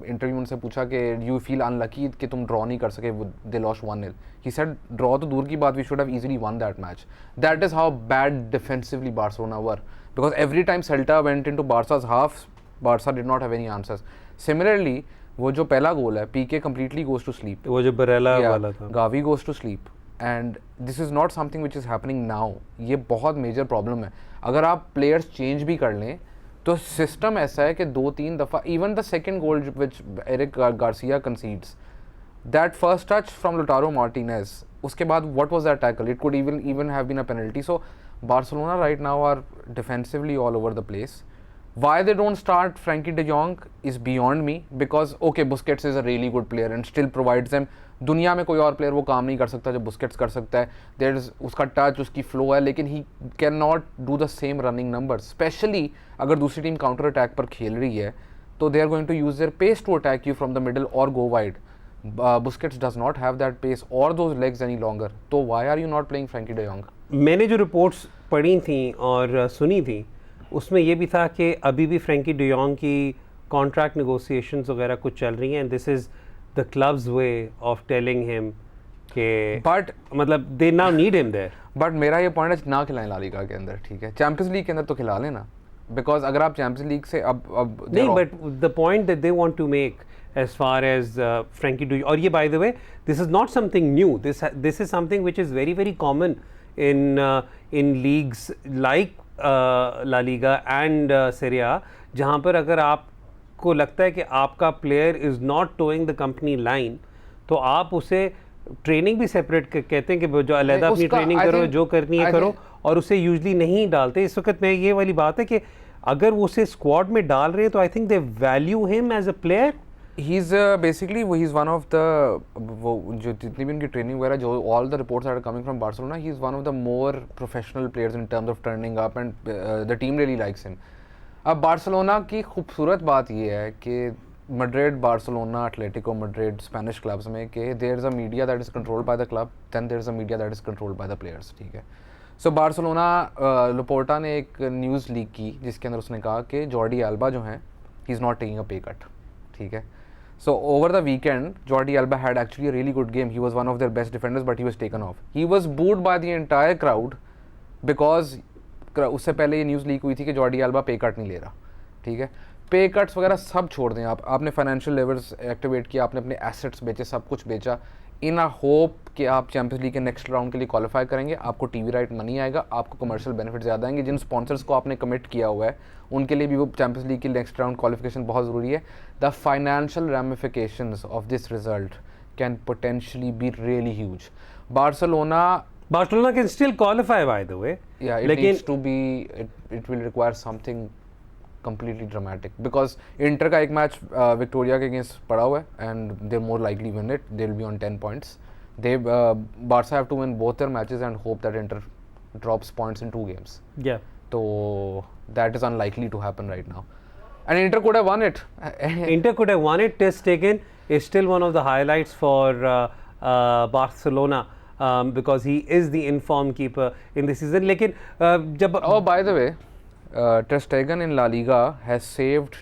इंटरव्यू उनसे पूछा कि यू फील अनलकी कि तुम ड्रॉ नहीं कर सके. They lost 1-0. He said draw तो दूर की बात, we should have easily won that match. That is how bad defensively Barcelona were, because every time Celta went into Barça's half, Barça did not have any answers. Similarly वो जो पहला गोल है, Piqué completely goes to sleep. वो जो बरेला वाला था, Gavi goes to sleep. And this is not something which is happening now. ये बहुत मेजर प्रॉब्लम है. अगर आप प्लेयर्स चेंज भी कर लें तो सिस्टम ऐसा है कि 2-3 दफ़ा, even the second goal which Eric Garcia concedes, that first touch from Lautaro Martinez, उसके बाद what was that tackle, it could even have been a penalty. So Barcelona right now are defensively all over the place. Why they don't start Frankie de Jong is beyond me, because okay, Busquets is a really good player and still provides them. दुनिया में कोई और प्लेयर वो काम नहीं कर सकता जो बुस्केट्स कर सकता है. देयर इज उसका टच, उसकी फ्लो है, लेकिन he can not do the same running numbers. Specially अगर दूसरी टीम काउंटर अटैक पर खेल रही है तो they are going to use their pace to attack you from the middle और go wide. Busquets does not have that pace और दोज लेग्स एनी लॉन्गर. तो why are you not playing Frenkie de Jong? मैंने जो रिपोर्ट्स पढ़ी थी और सुनी थी उसमें ये भी था कि अभी भी फ्रैंकी de Jong की कॉन्ट्रैक्ट नेगोशिएशंस वगैरह कुछ चल रही हैं. And this is the club's way of telling him कि बट मतलब they now need him there. But मेरा ये पॉइंट है ना खिलाएं ला लीगा के अंदर, ठीक है, चैंपियंस लीग के अंदर तो खिला लेना. बिकॉज अगर आप चैंपियंस लीग से अब नहीं, but the point that they want to make as far as Frankie de Jong, और ये by the way this is not something new, this is something which is very very common in leagues like La Liga and Serie A, जहाँ पर अगर आपको लगता है कि आपका player is not towing the company line तो आप उसे ट्रेनिंग भी सेपरेट कहते हैं कि जो अलहदा अपनी ट्रेनिंग करो, जो करनी है करो, और उसे यूजली नहीं डालते. इस वक्त में ये वाली बात है कि अगर वो उसे स्क्वाड में डाल रहे हैं तो I think they value him as a player. he's basically he's one of the वो जो जितनी भी उनकी ट्रेनिंग वगैरह जो all the reports that are coming from Barcelona, he's one of the more professional players in terms of turning up and the team really likes him. अब बार्सिलोना की खूबसूरत बात ये है कि Madrid, Barcelona, Atletico Madrid, Spanish clubs में कि there is a media that is controlled by the club, then there is a media that is controlled by the players, ठीक है. So बार्सिलोना लोपोर्टा ने एक न्यूज़ लीक की जिसके अंदर उसने कहा कि जॉर्डी एल्बा जो हैं he is not taking a pay cut, ठीक है. So over the weekend, Jordi Alba had actually a really good game. He was one of their best defenders, but he was taken off. He was booed by the entire crowd because उससे पहले ये न्यूज़ लीक हुई थी कि जॉर्डी अल्बा पे कट नहीं ले रहा, ठीक है. पे कट्स वगैरह सब छोड़ दें आप, आपने फाइनेंशियल लेवर्स एक्टिवेट किया, आपने अपने एसेट्स बेचे, सब कुछ बेचा इन अ होप कि आप चैंपियंस लीग के नेक्स्ट राउंड के लिए क्वालिफाई करेंगे, आपको टीवी राइट मनी आएगा, आपको कमर्शियल बेनिफिट ज़्यादा आएंगे. जिन स्पॉन्सर्स को आपने कमिट किया हुआ है उनके लिए भी वो चैंपियंस लीग की नेक्स्ट राउंड क्वालिफिकेशन बहुत ज़रूरी है. The financial ramifications of this result can potentially be really huge. Barcelona can still qualify, by the way. Yeah, it needs to be. It will require something completely dramatic because Inter का एक मैच विक्टोरिया के अगेंस्ट पड़ा हुआ है and they're more likely win it. They'll be on 10 points. They Barca have to win both their matches and hope that Inter drops points in 2 games. Yeah. So that is unlikely to happen right now. And Inter could have won it. Inter could have won it. Ter Stegen is still one of the highlights for Barcelona. Because he is the inform keeper in the season. लेकिन जब oh by the way, Ter Stegen in La Liga has saved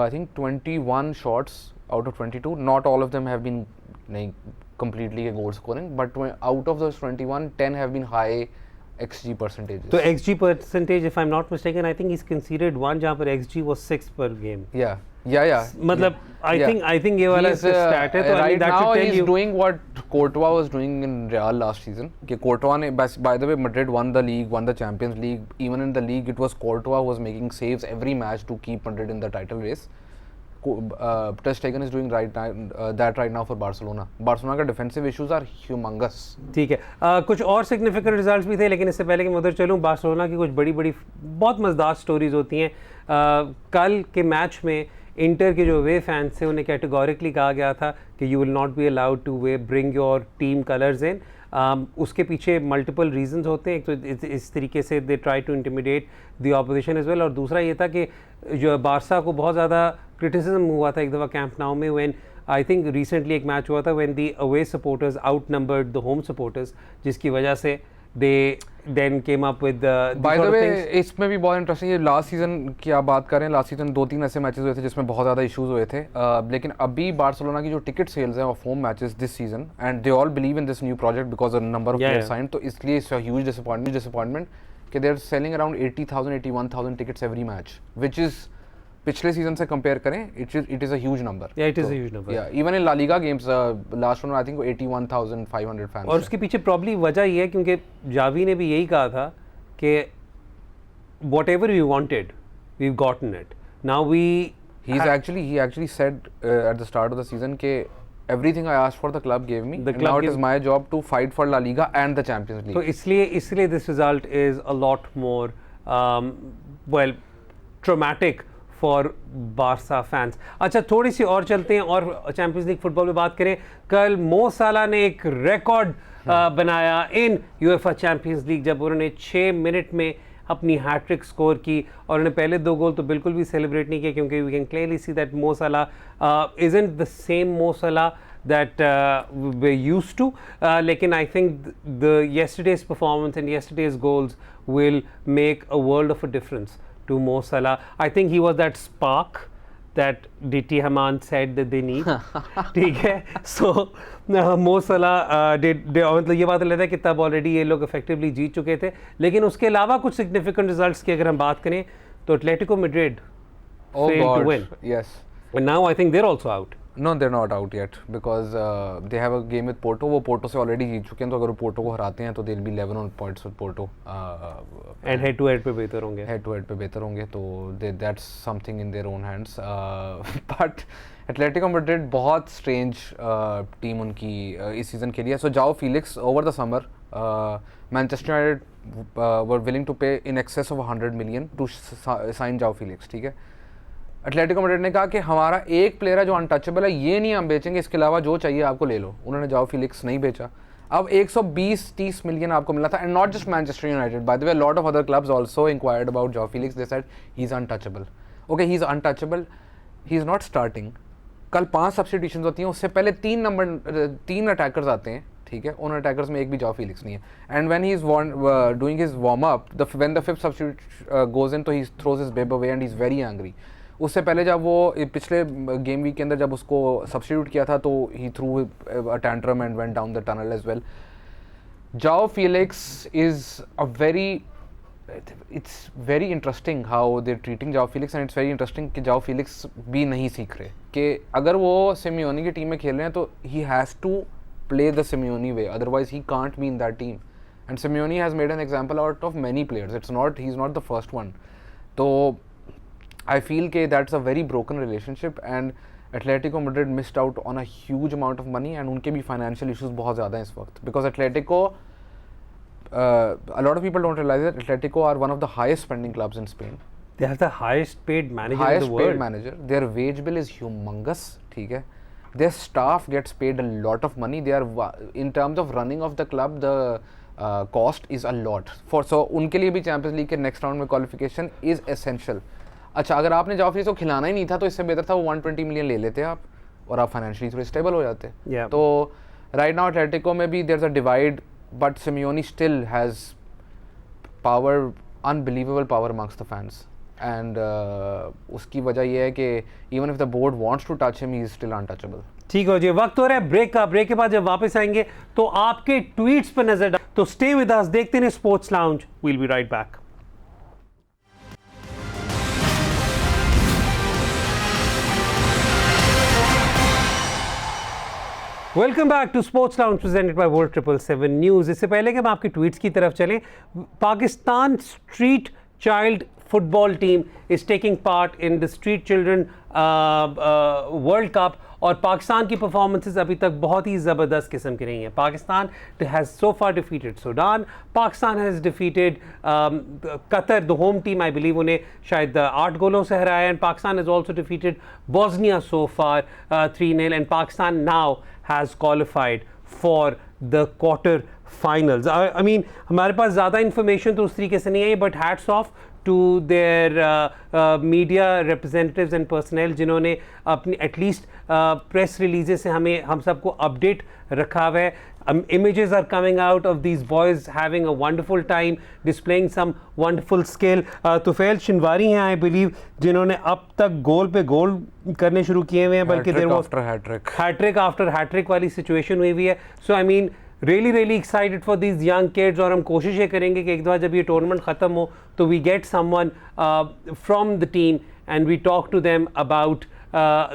I think 21 shots out of 22. Not all of them have been completely goal scoring, but out of those 21, 10 have been high XG percentages. So XG percentage, if I'm not mistaken, I think he's conceded one जहाँ पर XG was 6 per game. Yeah. मतलब I think ये वाला stat है तो right that now should tell he's you. doing what Courtois was doing in Real last season. कि Courtois ने by the way Madrid won the league, won the Champions League. Even in the league it was Courtois who was making saves every match to keep Madrid in the title race. Ter Stegen is doing that right now for Barcelona. Barcelona का defensive issues are humongous. ठीक है. कुछ और significant results भी थे लेकिन इससे पहले कि मैं उधर चलूँ, बार्सिलोना की कुछ बड़ी बहुत मज़ेदार स्टोरीज होती हैं. कल के मैच में इंटर के जो वे फैंस थे उन्हें कैटेगोरिकली कहा गया था कि you will not be allowed two way bring your team colours इन. उसके पीछे मल्टीपल रीजंस होते हैं. एक तो इस तरीके से they try to intimidate the opposition as well, और दूसरा ये था कि जो बारसा को बहुत ज़्यादा क्रिटिसिज्म हुआ था एक दफ़ा कैंप नाउ में व्हेन आई थिंक रिसेंटली एक मैच हुआ था when the away supporters out numbered the home supporters, जिसकी वजह से they then came up with the by the way इसमें भी बहुत इंटरेस्टिंग है. लास्ट सीजन की आप बात करें, लास्ट सीजन 2-3 ऐसे मैचेस हुए थे जिसमें बहुत ज़्यादा इश्यूज हुए थे. लेकिन अभी बार्सिलोना की जो टिकट सेल्स हैं of home matches this season, and they all believe in this new project because number of players signed, तो इसलिए इट्स अ ह्यूज डिसअपॉइंटमेंट कि they are selling around 80,000 81,000 tickets every match, which is पिछले सीजन से कंपेयर करें it is a huge number. Yeah, it is a huge number. Yeah, even in La Liga games, last one I think 81,500 fans. और उसके पीछे प्रॉब्ली वजह ये है क्योंकि जावी ने भी यही कहा था कि whatever we wanted, we've gotten it. Now he actually said at the start of the season कि everything I asked for the club gave me. The and club now it is my job to fight for La Liga and the Champions League. तो इसलिए this result is a lot more well traumatic for Barca fans. अच्छा, थोड़ी सी और चलते हैं और चैंपियंस लीग फुटबॉल में बात करें. कल मो साला ने एक रिकॉर्ड बनाया इन यूएफए चैंपियंस लीग जब उन्होंने 6 मिनट में अपनी हैट्रिक स्कोर की, और उन्होंने पहले 2 गोल तो बिल्कुल भी सेलिब्रेट नहीं किया क्योंकि we can clearly see that Mo Salah isn't the same मो साला that we're used to. Lekin I think the yesterday's performance and yesterday's goals will make a world of a difference to Mo Salah. I think he was that spark that DT Haman said that they need. ठीक है. So Mo Salah मतलब ये बात लगता है कि तब ऑलरेडी ये लोग इफेक्टिवली जीत चुके थे. लेकिन उसके अलावा कुछ सिग्निफिकेंट रिजल्ट्स की अगर हम बात करें तो Atletico Madrid failed to win. Yes. And now I think they're also out. No, they're not out yet because they have a game with Porto. वो पोर्टो से ऑलरेडी जीत चुके हैं, तो अगर वो पोर्टो को हराते हैं तो they'll be 11 points with Porto. And head to head पे बेहतर होंगे. Head to head पे बेहतर होंगे, तो that's something in their own hands. But Atletico Madrid बहुत strange टीम उनकी इस सीजन के लिए. So जाओ Felix over the summer, Manchester United were willing to pay in excess of 100 million to sign जाओ फिलिक्स. ठीक है. एटलेटिको मैड्रिड ने कहा कि हमारा एक प्लेयर है जो अनटचेबल है, ये नहीं हम बेचेंगे, इसके अलावा जो चाहिए आपको ले लो. उन्होंने जाओ फिलिक्स नहीं बेचा. अब 120-30 मिलियन आपको मिला था. And not just Manchester United, by the way lot of other clubs also inquired about Joao Felix. They said he is untouchable. Okay, he is untouchable, he is not starting. कल 5 सब्स्टिट्यूशंस होती हैं, उससे पहले 3 अटैकर्स आते हैं. ठीक है, उन अटैकर्स में एक भी जाओ फिलिक्स नहीं है. And when he is doing his warm up, when the 5th substitute goes in, तो he throws his bib away and he is very angry. उससे पहले जब वो पिछले गेम वीक के अंदर जब उसको सब्स्टिट्यूट किया था तो he threw a tantrum and went down the tunnel as well. Joao Felix is a very, it's very interesting how they're treating Joao Felix, and it's very interesting कि जाओ फीलिक्स भी नहीं सीख रहे कि अगर वो सिमियोनी की टीम में खेल रहे हैं तो he has to play the Simeone way, otherwise he can't be in that team. And Simeone has made an example out of many players. He's not the first one. So I feel that that's a very broken relationship, and Atletico Madrid missed out on a huge amount of money, and उनके भी financial issues बहुत ज़्यादा हैं इस वक्त, because Atletico, a lot of people don't realize that Atletico are one of the highest spending clubs in Spain. They have the highest paid manager in Highest the world. paid manager. Their wage bill is humongous. ठीक है. Their staff gets paid a lot of money. They are, in terms of running of the club, the cost is a lot. So उनके लिए भी चैंपियंस लीग के नेक्स्ट राउंड में क्वालिफिकेशन इज एसेंशियल. अच्छा, अगर आपने जाओ फीस को खिलाना ही नहीं था तो इससे बेहतर था वो 120 मिलियन ले लेते आप और आप फाइनेंशियली थोड़े स्टेबल हो जाते. तो राइट नाउ एटलेटिको में भी there is a divide, but Simeone still has power, unbelievable power amongst the fans, and उसकी वजह यह है कि even if the board wants to touch him, he is still untouchable. ठीक हो जी, वक्त हो रहा है ब्रेक का. ब्रेक के बाद जब वापस आएंगे तो आपके ट्वीट्स पर नजर डाल. तो स्टे विद अस, देखते हैं Sports Lounge. We'll be right back. Welcome back to Sports Lounge presented by World 777 News. इससे पहले कि हम आपकी ट्वीट्स की तरफ चलें, Pakistan street child football team is taking part in the street children World Cup, और पाकिस्तान की परफॉर्मेंसेस अभी तक बहुत ही ज़बरदस्त किस्म की रही हैं. Pakistan has so far defeated Sudan, Pakistan has defeated Qatar, the home team, I believe उन्हें शायद 8 गोलों से हराया. And Pakistan has also defeated Bosnia so far 3-0, and Pakistan now has qualified for the quarter finals. I mean हमारे पास ज़्यादा इंफॉर्मेशन तो उस तरीके से नहीं है, but hats off to their media representatives and personnel जिन्होंने अपनी एटलीस्ट प्रेस रिलीजेस से हम सबको अपडेट रखा हुआ है. Images are coming out of these boys having a wonderful time, displaying some wonderful skill. Tufail Shinwari हैं आई बिलीव, जिन्होंने अब तक गोल पे गोल करने शुरू किए हुए हैं, बल्कि हैट्रिक आफ्टर हैट्रिक वाली सिचुएशन हुई हुई है. So I mean really excited for these young kids, और हम कोशिश ये करेंगे कि एक बार जब ये टूर्नामेंट ख़त्म हो तो we get someone from the team and we talk to them about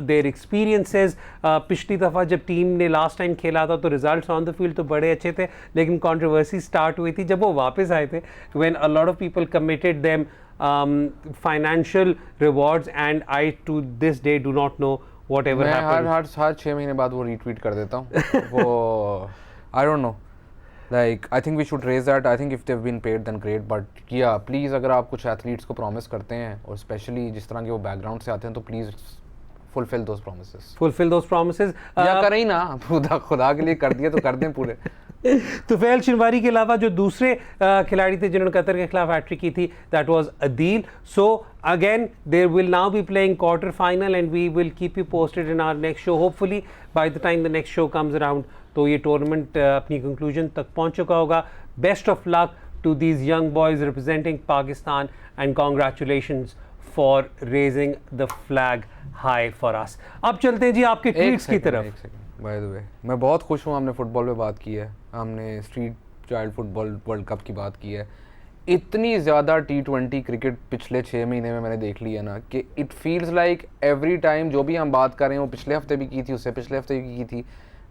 their experiences. पिछली दफ़ा जब टीम ने लास्ट टाइम खेला था तो रिजल्ट्स ऑन द फील्ड तो बड़े अच्छे थे, लेकिन कंट्रोवर्सी स्टार्ट हुई थी जब वो वापस आए थे, when a lot of people committed them financial rewards, and I to this day do not know whatever happened. मैं हर 6 महीने बाद वो रीट्वीट कर देता हूँ. वो I don't know. Like, I think we should raise that. I think if they've been paid, then great. But yeah, please, अगर आप कुछ एथलीट्स को प्रॉमिस करते हैं और स्पेशली जिस तरह के वो बैकग्राउंड से आते हैं, तो please fulfill those promises. Fulfill those promises. या करें ही ना, खुदा के लिए कर दिए तो कर दें पूरे. तुफैल शिनवारी के अलावा जो दूसरे खिलाड़ी थे जिन्होंने कतर के खिलाफ हैट्रिक की थी, that was Adeel. So again there will now be playing quarter final, and we will keep you posted in our next show. Hopefully by the time the next show comes around तो ये टूर्नामेंट अपनी कंक्लूजन तक पहुंच चुका होगा. Best of luck to these young boys representing Pakistan, and congratulations for raising the flag high for us. अब चलते हैं जी आपके ट्वीट्स की तरफ. बाय द वे, मैं बहुत खुश हूँ हमने फुटबॉल पे बात की है, हमने street child football world cup की बात की है. इतनी ज़्यादा T20 क्रिकेट पिछले 6 महीने में मैंने देख ली है ना कि it feels like every time जो भी हम बात कर रहे हैं वो पिछले हफ्ते भी की थी, उससे पिछले हफ्ते भी की थी.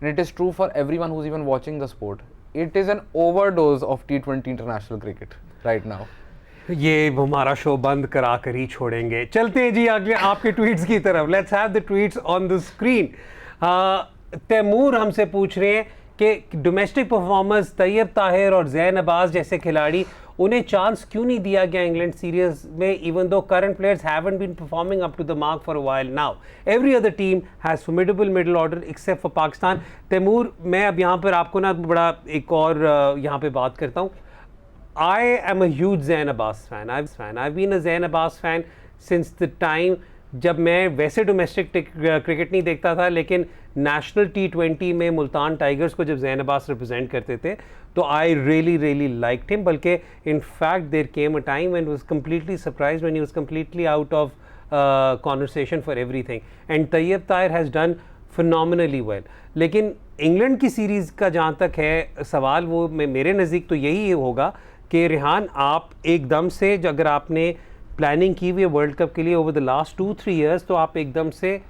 And it is true for everyone who is even watching the sport. It is an overdose of T20 international cricket right now. ये हमारा शो बंद करा कर ही छोड़ेंगे. चलते हैं जी अगले आपके ट्वीट्स की तरफ. Let's have the tweets on the screen. Taimur हमसे पूछ रहे हैं कि डोमेस्टिक परफॉर्मर्स तैयब ताहिर और जैन अब्बास जैसे खिलाड़ी, उन्हें चांस क्यों नहीं दिया गया इंग्लैंड सीरीज में, even though current players haven't been performing up to the mark for a while now. Every other team has formidable middle order except for Pakistan. Taimur, मैं अब यहाँ पर आपको ना बड़ा एक और यहाँ पे बात करता हूँ. I am a huge Zain Abbas fan. I've been a Zain Abbas fan since the time जब मैं वैसे डोमेस्टिक क्रिकेट नहीं देखता था, लेकिन नेशनल T20 में मुल्तान टाइगर्स को जब जैन अब्बास रिप्रेजेंट करते थे तो आई रियली लाइक्ड हिम. बल्कि in fact there came a time when was completely surprised when he was completely out of conversation for everything. And Tayyip Tahir has done phenomenally well. लेकिन इंग्लैंड की सीरीज़ का जहाँ तक है सवाल, वो मेरे नज़दीक तो यही होगा कि रेहान, आप एकदम से अगर आपने प्लानिंग की हुई है वर्ल्ड कप के लिए ओवर द लास्ट 2-3 ईयर्स, तो आप एकदम से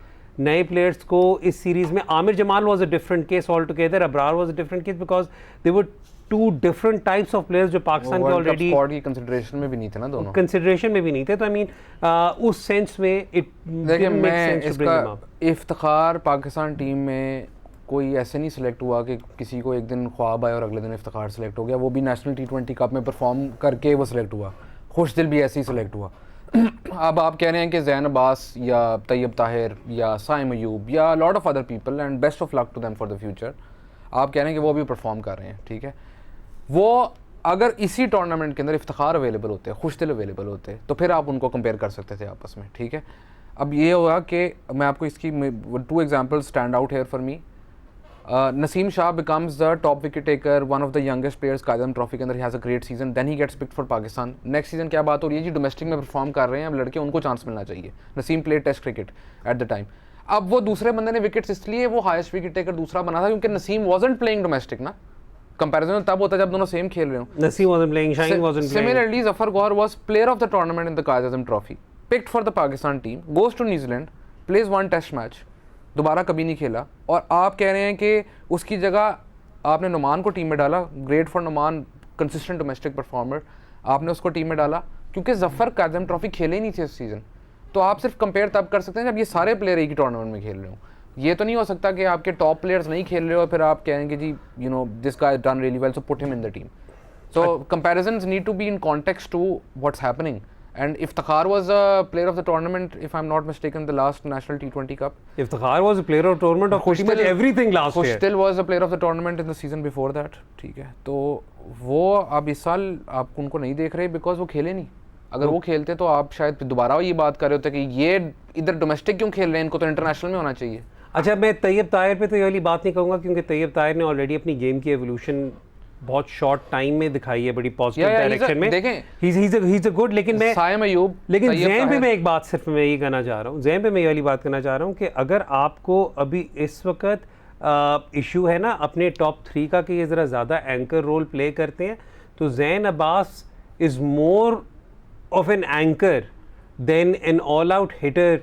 नए प्लेयर्स को इस सीरीज़ में, Aamir Jamal was a different case all together, Abrar was a different case because they were two different types of players जो पाकिस्तान के ऑलरेडी स्क्वाड की कंसिडरेशन में भी नहीं थे ना दोनों, कंसिडरेशन में भी नहीं थे। तो आई मीन उस सेंस में इट देखिए, मैं इसका इफ्तिखार पाकिस्तान टीम में कोई ऐसे नहीं सिलेक्ट हुआ कि किसी को एक दिन ख्वाब आया और अगले दिन इफ्तिखार सिलेक्ट हो गया। वो भी नेशनल T20 कप में परफॉर्म करके वो सिलेक्ट हुआ। खुशदिल भी ऐसे ही सिलेक्ट हुआ। अब आप कह रहे हैं कि ज़ैन अब्बास या तैयब ताहिर या साइम अयूब या lot of other people, and best of luck to them for the future, आप कह रहे हैं कि वो भी परफॉर्म कर रहे हैं, ठीक है। वो अगर इसी टूर्नामेंट के अंदर इफ्तिखार अवेलेबल होते, खुशदिल अवेलेबल होते, तो फिर आप उनको कंपेयर कर सकते थे आपस में, ठीक है। अब ये हुआ कि मैं आपको इसकी 2 example stand out here for me. Naseem Shah becomes the top wicket taker, one of the youngest players Quaid-e-Azam trophy के अंदर, he has a great season, then he gets picked for Pakistan. Next season क्या बात हो रही है जी, डोमेस्टिक में परफॉर्म कर रहे हैं अब लड़के, उनको चांस मिलना चाहिए। Naseem play test cricket at the time. अब वो दूसरे बंदे ने विकेट्स इसलिए वो हाईएस्ट विकेट टेकर दूसरा बना था क्योंकि नसीम wasn't playing डोमेस्टिक ना, कंपैरिजन तब होता जब दोनों सेम खेल रहे हो। Naseem wasn't playing, Shaheen wasn't playing. Similarly, Zafar Gauhar was player of the tournament in the Qaid Trophy, picked for the Pakistan team, goes to New Zealand, plays 1 test match, दोबारा कभी नहीं खेला, और आप कह रहे हैं कि उसकी जगह आपने नुमान को टीम में डाला। Great for Noman, consistent domestic performer, आपने उसको टीम में डाला क्योंकि जफर कायदम ट्रॉफी खेले ही नहीं थे इस सीज़न। तो आप सिर्फ कंपेयर तब कर सकते हैं जब ये सारे प्लेयर एक ही टूर्नामेंट में खेल रहे हो। ये तो नहीं हो सकता कि आपके टॉप प्लेयर्स नहीं खेल रहे हो फिर आप कहेंगे जी you know this guy done really well so put him in the team. So comparisons need to be in context to what's happening. And Iftikhar was a player of the tournament, if I'm not mistaken, the last national T20 Cup. Iftikhar was a player of tournament of pretty much everything last year. Khushtil was a player of the tournament in the season before that. ठीक है, तो वो अब इस साल आप उनको नहीं देख रहे बिकॉज वो खेले नहीं। अगर वो खेलते तो आप शायद दोबारा ये बात कर रहे होते कि ये इधर डोमेस्टिक क्यों खेल रहे हैं, इनको तो इंटरनेशनल में होना चाहिए। अच्छा, मैं तैयब ताहिर पे तो ये वाली बात नहीं कहूँगा क्योंकि तैयब ताहिर ने ऑलरेडी अपनी गेम की एवोल्यूशन बहुत शॉर्ट टाइम में दिखाई है, बड़ी पॉजिटिव डायरेक्शन में। देखें, he's a good, लेकिन मैं साइम अयूब, लेकिन ज़ैन पे मैं एक बात सिर्फ मैं ये कहना चाह रहा हूँ, ज़ैन पे मैं ये वाली बात कहना चाह रहा हूँ कि अगर आपको अभी इस वक्त इशू है ना अपने टॉप 3 का कि ये ज़रा ज़्यादा एंकर रोल प्ले करते हैं, तो Zain Abbas is more of an anchor than an all out hitter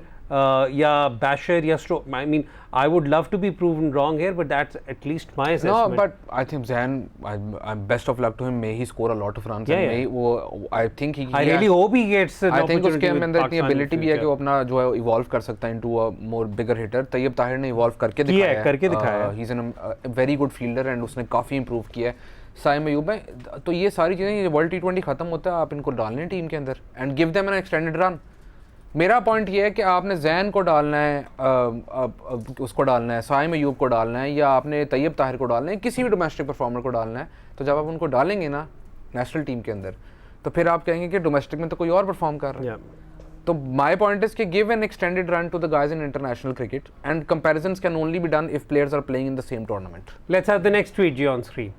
या बैशर या stroke. I mean I would love to be proven wrong here, but that's at least my assessment. No, but I think Zain, I'm best of luck to him. May he score a lot of runs. Yeah, and may I think he. I really hope he gets an I think opportunity उसके अंदर इतनी ability भी है कि वो अपना जो है evolve कर सकता है into a more bigger hitter. Tayyab Tahir ने evolve करके दिखाया है। करके दिखाया है। He's a very good fielder and उसने काफ़ी improve किया है। साइम अयूब है, तो ये सारी चीज़ें, ये वर्ल्ड T20 खत्म होता है, आप इनको डालने टीम के अंदर and give them an extended run. मेरा पॉइंट ये है कि आपने ज़ैन को डालना है, उसको डालना है, साइम अयूब को डालना है, या आपने तैयब ताहिर को डालना है, किसी भी डोमेस्टिक परफॉर्मर को डालना है, तो जब आप उनको डालेंगे ना नेशनल टीम के अंदर तो फिर आप कहेंगे कि डोमेस्टिक में तो कोई और परफॉर्म कर रहा है। तो माई पॉइंट इज कि give an extended run to the guys in international cricket and comparisons can only be done if players are playing in the same tournament. Let's have the next tweet जी ऑन स्क्रीन।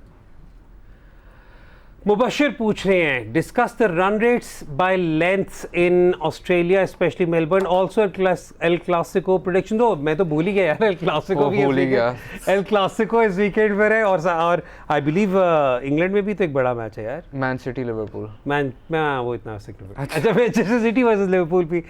मुबशिर पूछ रहे हैं, discuss the run rates by lengths in Australia especially Melbourne, also El Clasico prediction. तो मैं तो भूल ही गया यार, एल क्लासिको भी भूल ही गया। एल क्लासिको इस वीकेंड पर है और आई बिलीव इंग्लैंड में भी तो एक बड़ा मैच है यार, मैन सिटी लिवरपूल। मैं वो इतना अच्छा मैनचेस्टर सिटी वर्सेस लिवरपूल भी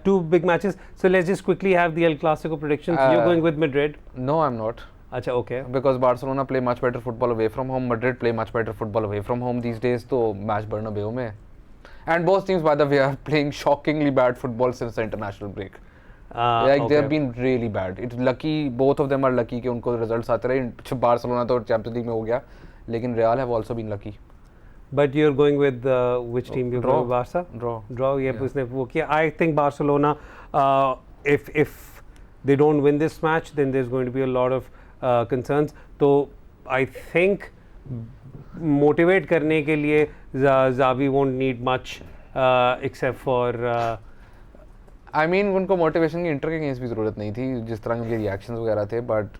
2 big matches. So let's just quickly have the El Clasico predictions. You're going with Madrid? No, I'm not. अच्छा, okay. Because Barcelona play much better football away from home. Madrid play much better football away from home these days. तो match Bernabeu में, and both teams by the way are playing shockingly bad football since the international break. Like they have been really bad. It's lucky, both of them are lucky कि उनको results आते रहे। Barcelona तो Champions League में हो गया, लेकिन Real have also been lucky. But you're going with which team? You're going with Barca? Draw. ये उसने वो किया. I think Barcelona, if they don't win this match, then there's going to be a lot of concerns. तो I think motivate करने के लिए Xavi won't need much except for I mean उनको motivation की इंटर के अगेंस्ट भी ज़रूरत नहीं थी जिस तरह उनके reactions वगैरह थे, but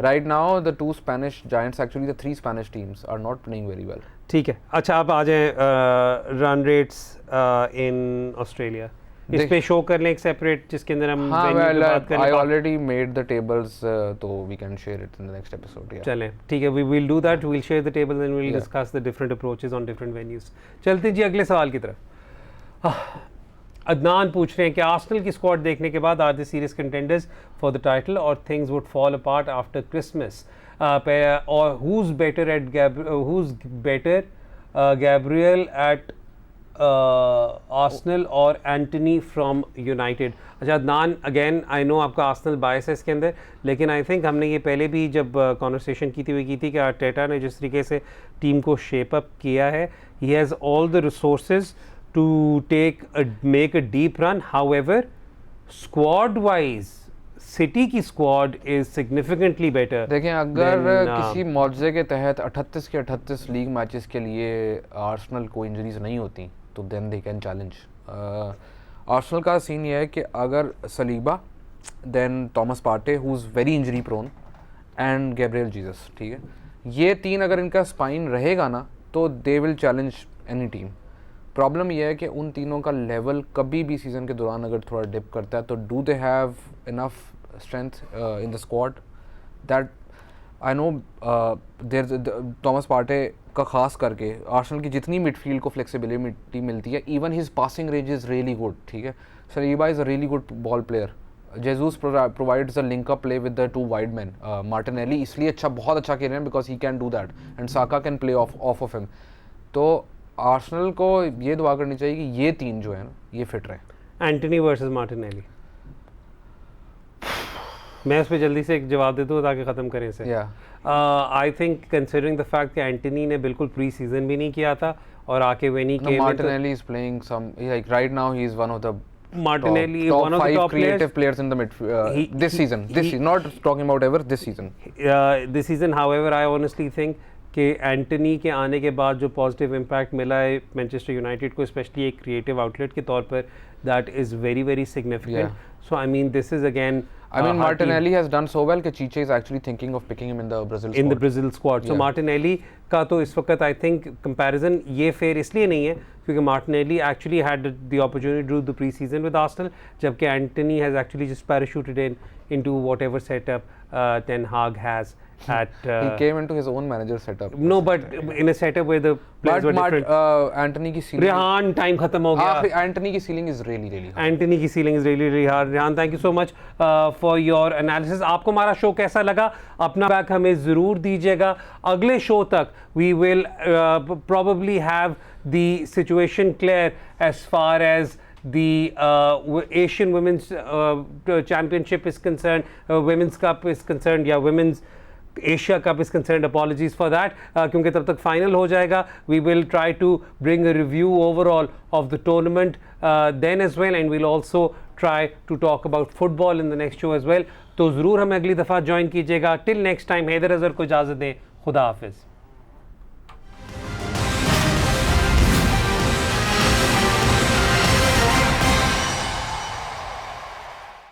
right now the 2 Spanish giants, actually the 3 Spanish teams are not playing very well. ठीक है। अच्छा, आप आ जाएं रन रेट्स इन ऑस्ट्रेलिया। इस पे शो कर लें एक सेपरेट जिसके अंदर हम हाँ, venue पे बात करें। I already made the tables, तो we can share it in the next episode. Yeah. चलें ठीक है, we will do that, we'll share the tables and we'll Yeah. discuss the different approaches on different venues. चलते हैं जी अगले सवाल की तरफ। अदनान पूछ रहे हैं कि आर्सेनल की स्क्वाड देखने के बाद are the serious contenders for the title और things would fall apart after Christmas, और who's better at Gabriel at Arsenal और एंटनी फ्रॉम यूनाइटेड। अच्छा अदनान, अगेन आई नो आपका आर्सेनल बायस है इसके अंदर, लेकिन आई थिंक हमने ये पहले भी जब कॉन्वर्सेशन की थी कि आर्टेटा ने जिस तरीके से टीम को शेप अप किया है, he has all the resources to make a deep run. However squad wise City की स्क्वाड इज सिग्निफिकेंटली बेटर। देखें, अगर किसी मौजज़े के तहत 38 के 38 लीग मैचेस के लिए आर्सेनल को इंजरीज नहीं होती तो then they can challenge. Arsenal का सीन ये है कि अगर Saliba, then Thomas Partey who is very injury prone, and Gabriel Jesus, ठीक है, ये तीन अगर इनका स्पाइन रहेगा ना तो they will challenge any team. Problem यह है कि उन तीनों का लेवल कभी भी सीज़न के दौरान अगर थोड़ा डिप करता है तो do they have enough strength in the squad that I know there's Thomas Partey का खास करके आर्सेनल की जितनी मिडफील्ड को फ्लेक्सिबिलिटी मिलती है, even his passing range is really good, ठीक है। Saliba is a really good ball player, Jesus provides a link up play with the two wide man. Martinelli इसलिए बहुत अच्छा खेल रहे हैं because he can do that and Saka can play of him. तो आर्सेनल को ये दुआ करनी चाहिए कि ये तीन जो है ना ये फिट रहे। एंटनी वर्सेस मार्टिनेली, मैं उस पर जल्दी से एक जवाब दे दूँ ताकि ख़त्म करें इसे। I think considering the fact कि एंटनी ने बिल्कुल प्री सीजन भी नहीं किया था और आके वेनी के Martinelli is playing some, like right now he is one of the Martinelli top one of the five top creative players in the midfield this season, not talking about ever, this season. This season, however, I honestly think कि एंटनी के आने के बाद जो पॉजिटिव इम्पैक्ट मिला है मैनचेस्टर यूनाइटेड को, स्पेशली एक क्रिएटिव आउटलेट के तौर पर, that is very very significant. So I mean this is again I mean, Martinelli has done so well that Chiche is actually thinking of picking him in the Brazil squad. In the Brazil squad. So Martinelli का तो इस वक्त I think comparison ये fair इसलिए नहीं है क्योंकि Martinelli actually had the opportunity to do the pre-season with Arsenal, जबकि Anthony has actually just parachuted into whatever setup Ten Hag has at. He came into his own manager setup. No, but in a setup where the players were different. Anthony की ceiling. रेहान टाइम खत्म हो गया. Anthony की ceiling is really really high. Anthony की ceiling is really really high. Rehan, thank you so much for your analysis. आपको हमारा शो कैसा लगा? अपना बैक हमें ज़रूर दीजिएगा। अगले शो तक we will probably have the situation clear as far as the Asian Women's Championship is concerned, Women's Cup is concerned, या Women's Asia Cup is concerned. Apologies for that, क्योंकि तब तक फाइनल हो जाएगा. We will try to bring a review overall of the tournament then as well, and we'll also try to talk about football in the next show as well. तो ज़रूर हमें अगली दफ़ा ज्वाइन कीजिएगा. Till next time, Haider Azhar को इजाज़त दें. खुदा हाफिज़.